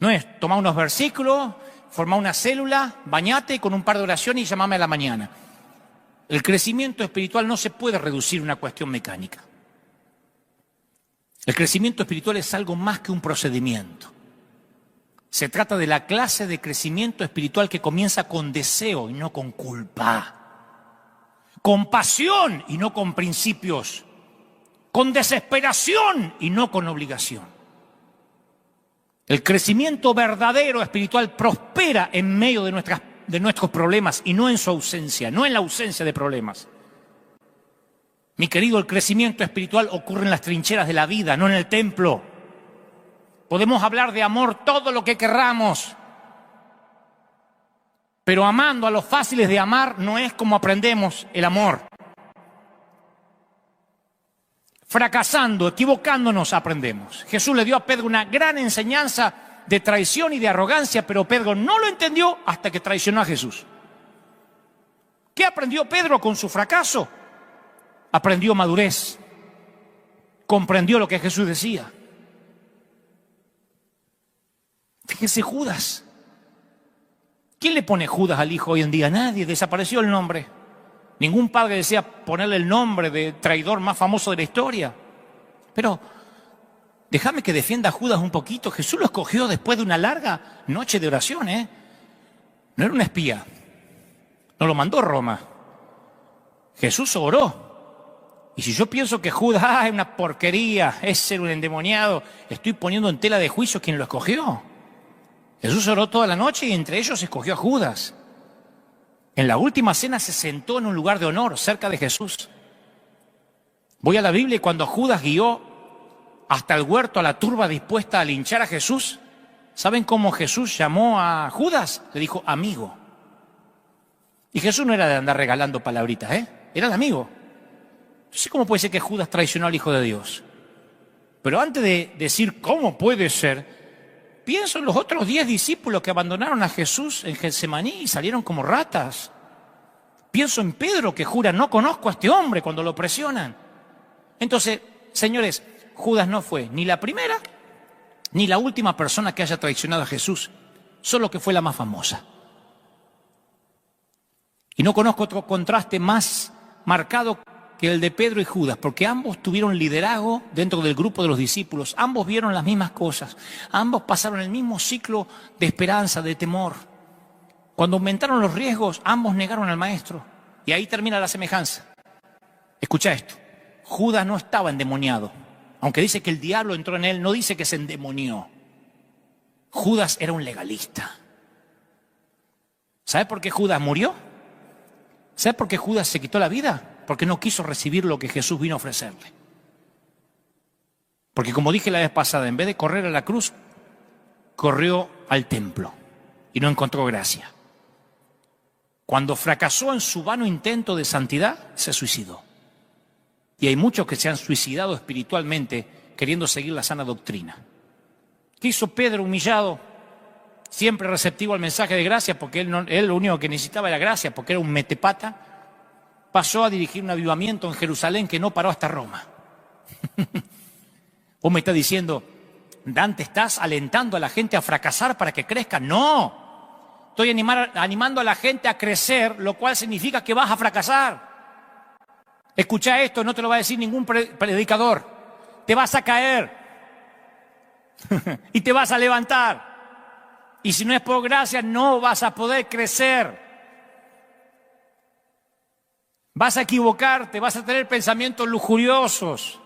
Speaker 1: No es tomar unos versículos, formar una célula, bañate con un par de oraciones y llamame a la mañana. El crecimiento espiritual no se puede reducir a una cuestión mecánica. El crecimiento espiritual es algo más que un procedimiento. Se trata de la clase de crecimiento espiritual que comienza con deseo y no con culpa. Con pasión y no con principios. Con desesperación y no con obligación. El crecimiento verdadero espiritual prospera en medio de nuestros problemas y no en su ausencia, no en la ausencia de problemas. Mi querido, el crecimiento espiritual ocurre en las trincheras de la vida, no en el templo. Podemos hablar de amor todo lo que querramos, pero amando a los fáciles de amar no es como aprendemos el amor. Fracasando, equivocándonos, aprendemos. Jesús le dio a Pedro una gran enseñanza de traición y de arrogancia, pero Pedro no lo entendió hasta que traicionó a Jesús. ¿Qué aprendió Pedro con su fracaso? Aprendió madurez. Comprendió lo que Jesús decía. Fíjese Judas. ¿Quién le pone Judas al hijo hoy en día? Nadie, desapareció el nombre. Ningún padre desea ponerle el nombre de traidor más famoso de la historia. Pero déjame que defienda a Judas un poquito. Jesús lo escogió después de una larga noche de oración, ¿eh? No era un espía. No lo mandó Roma. Jesús oró. Y si yo pienso que Judas es una porquería, es ser un endemoniado, estoy poniendo en tela de juicio quien lo escogió. Jesús oró toda la noche y entre ellos escogió a Judas. En la última cena se sentó en un lugar de honor cerca de Jesús. Voy a la Biblia y cuando Judas guió hasta el huerto a la turba dispuesta a linchar a Jesús, ¿saben cómo Jesús llamó a Judas? Le dijo amigo. Y Jesús no era de andar regalando palabritas, era de amigo. No sé cómo puede ser que Judas traicionó al Hijo de Dios. Pero antes de decir cómo puede ser, pienso en los otros 10 discípulos que abandonaron a Jesús en Getsemaní y salieron como ratas. Pienso en Pedro que jura, no conozco a este hombre cuando lo presionan. Entonces, señores, Judas no fue ni la primera ni la última persona que haya traicionado a Jesús, solo que fue la más famosa. Y no conozco otro contraste más marcado que el de Pedro y Judas, porque ambos tuvieron liderazgo dentro del grupo de los discípulos, ambos vieron las mismas cosas, ambos pasaron el mismo ciclo de esperanza, de temor. Cuando aumentaron los riesgos, ambos negaron al maestro, y ahí termina la semejanza. Escucha esto, Judas no estaba endemoniado, aunque dice que el diablo entró en él, no dice que se endemonió. Judas era un legalista. ¿Sabe por qué Judas murió? ¿Sabe por qué Judas se quitó la vida? Porque no quiso recibir lo que Jesús vino a ofrecerle. Porque como dije la vez pasada, en vez de correr a la cruz, corrió al templo y no encontró gracia. Cuando fracasó en su vano intento de santidad, se suicidó. Y hay muchos que se han suicidado espiritualmente queriendo seguir la sana doctrina. ¿Qué hizo Pedro humillado? Siempre receptivo al mensaje de gracia, porque él lo único que necesitaba era gracia, porque era un metepata. Pasó a dirigir un avivamiento en Jerusalén que no paró hasta Roma. Vos me estás diciendo, Dante, ¿estás alentando a la gente a fracasar para que crezca? No, estoy animando a la gente a crecer, lo cual significa que vas a fracasar. Escucha esto, no te lo va a decir ningún predicador. Te vas a caer y te vas a levantar. Y si no es por gracia, no vas a poder crecer. Vas a equivocarte, vas a tener pensamientos lujuriosos.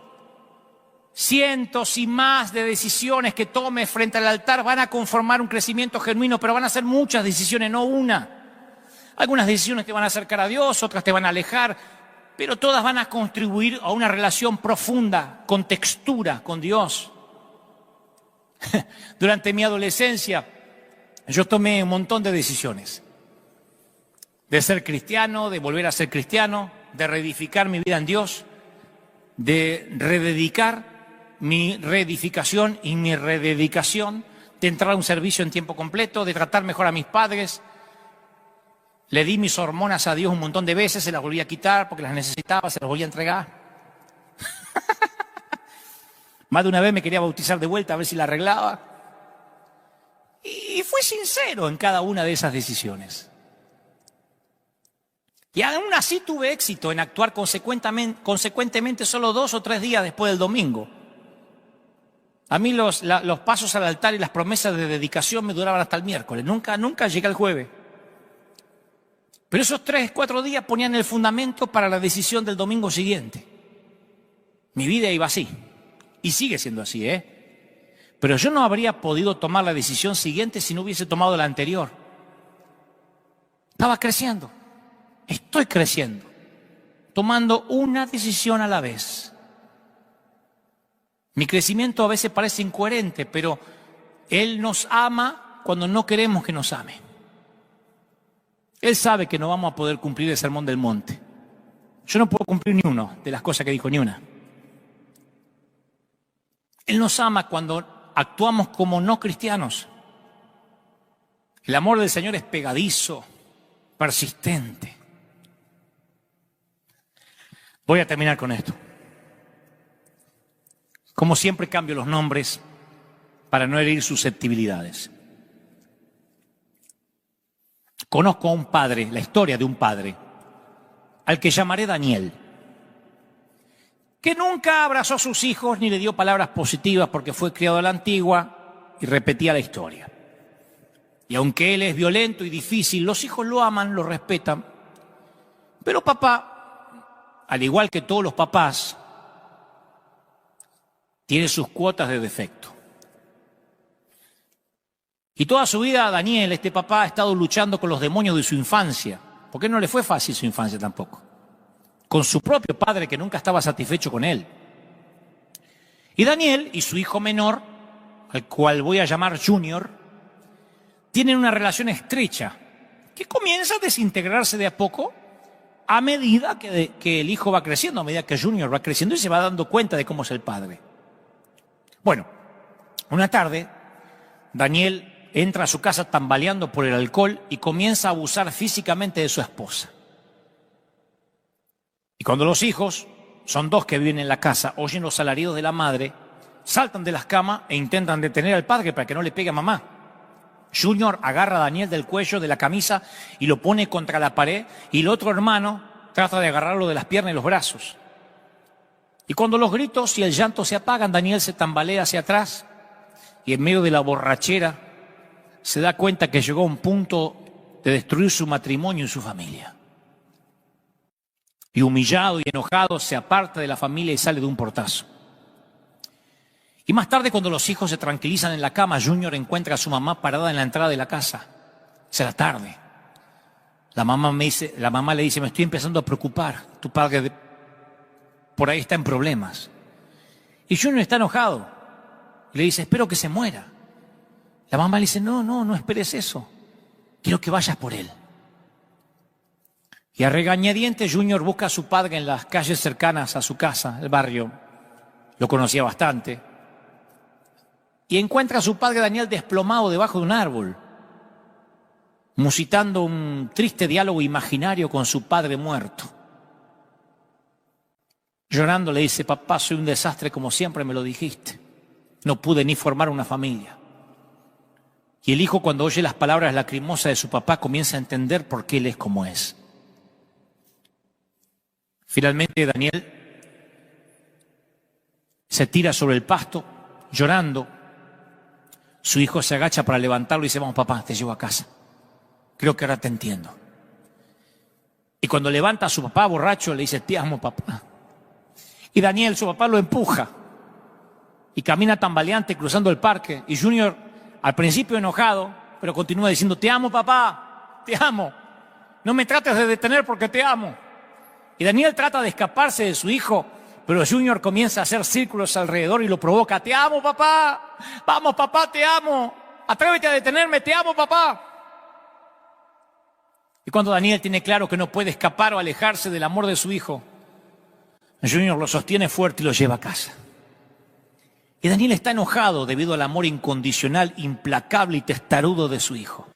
Speaker 1: Cientos y más de decisiones que tomes frente al altar van a conformar un crecimiento genuino, pero van a ser muchas decisiones, no una. Algunas decisiones te van a acercar a Dios, otras te van a alejar, pero todas van a contribuir a una relación profunda, con textura, con Dios. Durante mi adolescencia, yo tomé un montón de decisiones. De ser cristiano, de volver a ser cristiano, de reedificar mi vida en Dios, de rededicar mi reedificación y mi rededicación, de entrar a un servicio en tiempo completo, de tratar mejor a mis padres. Le di mis hormonas a Dios un montón de veces, se las volví a quitar porque las necesitaba, se las volví a entregar. Más de una vez me quería bautizar de vuelta a ver si la arreglaba. Y fui sincero en cada una de esas decisiones. Y aún así tuve éxito en actuar consecuentemente solo 2 o 3 días después del domingo. A mí los pasos al altar y las promesas de dedicación me duraban hasta el miércoles. Nunca llegué al jueves. Pero esos 3, 4 días ponían el fundamento para la decisión del domingo siguiente. Mi vida iba así. Y sigue siendo así, Pero yo no habría podido tomar la decisión siguiente si no hubiese tomado la anterior. Estaba creciendo. Estoy creciendo. Tomando una decisión a la vez. Mi crecimiento a veces parece incoherente, pero Él nos ama cuando no queremos que nos ame. Él sabe que no vamos a poder cumplir el sermón del monte. Yo no puedo cumplir ni uno de las cosas que dijo, ni una. Él nos ama cuando actuamos como no cristianos. El amor del Señor es pegadizo, persistente. Voy a terminar con esto. Como siempre cambio los nombres para no herir susceptibilidades. Conozco a un padre, la historia de un padre, al que llamaré Daniel, que nunca abrazó a sus hijos ni le dio palabras positivas porque fue criado a la antigua y repetía la historia. Y aunque él es violento y difícil, los hijos lo aman, lo respetan. Pero papá, al igual que todos los papás, tiene sus cuotas de defecto. Y toda su vida Daniel, este papá, ha estado luchando con los demonios de su infancia, porque no le fue fácil su infancia tampoco. Con su propio padre que nunca estaba satisfecho con él. Y Daniel y su hijo menor, al cual voy a llamar Junior, tienen una relación estrecha que comienza a desintegrarse de a poco a medida que el hijo va creciendo, a medida que Junior va creciendo y se va dando cuenta de cómo es el padre. Bueno, una tarde, Daniel entra a su casa tambaleando por el alcohol y comienza a abusar físicamente de su esposa. Y cuando los hijos, son 2 que viven en la casa, oyen los alaridos de la madre, saltan de las camas e intentan detener al padre para que no le pegue a mamá. Junior agarra a Daniel del cuello de la camisa y lo pone contra la pared, y el otro hermano trata de agarrarlo de las piernas y los brazos. Y cuando los gritos y el llanto se apagan, Daniel se tambalea hacia atrás y en medio de la borrachera se da cuenta que llegó a un punto de destruir su matrimonio y su familia. Y humillado y enojado se aparta de la familia y sale de un portazo. Y más tarde, cuando los hijos se tranquilizan en la cama, Junior encuentra a su mamá parada en la entrada de la casa. Será tarde. La mamá le dice, me estoy empezando a preocupar. Tu padre por ahí está en problemas. Y Junior está enojado. Le dice, espero que se muera. La mamá le dice, no esperes eso. Quiero que vayas por él. Y a regañadientes Junior busca a su padre en las calles cercanas a su casa, el barrio. Lo conocía bastante. Y encuentra a su padre Daniel desplomado debajo de un árbol, musitando un triste diálogo imaginario con su padre muerto. Llorando le dice, papá, soy un desastre como siempre me lo dijiste. No pude ni formar una familia. Y el hijo, cuando oye las palabras lacrimosas de su papá, comienza a entender por qué él es como es. Finalmente Daniel se tira sobre el pasto, llorando. Su hijo se agacha para levantarlo y dice, vamos papá, te llevo a casa. Creo que ahora te entiendo. Y cuando levanta a su papá borracho, le dice, te amo papá. Y Daniel, su papá, lo empuja. Y camina tambaleante cruzando el parque. Y Junior, al principio enojado, pero continúa diciendo, te amo papá, te amo. No me trates de detener porque te amo. Y Daniel trata de escaparse de su hijo, pero Junior comienza a hacer círculos alrededor y lo provoca. Te amo, papá. Vamos, papá, te amo. Atrévete a detenerme, te amo, papá. Y cuando Daniel tiene claro que no puede escapar o alejarse del amor de su hijo, Junior lo sostiene fuerte y lo lleva a casa. Y Daniel está enojado debido al amor incondicional, implacable y testarudo de su hijo.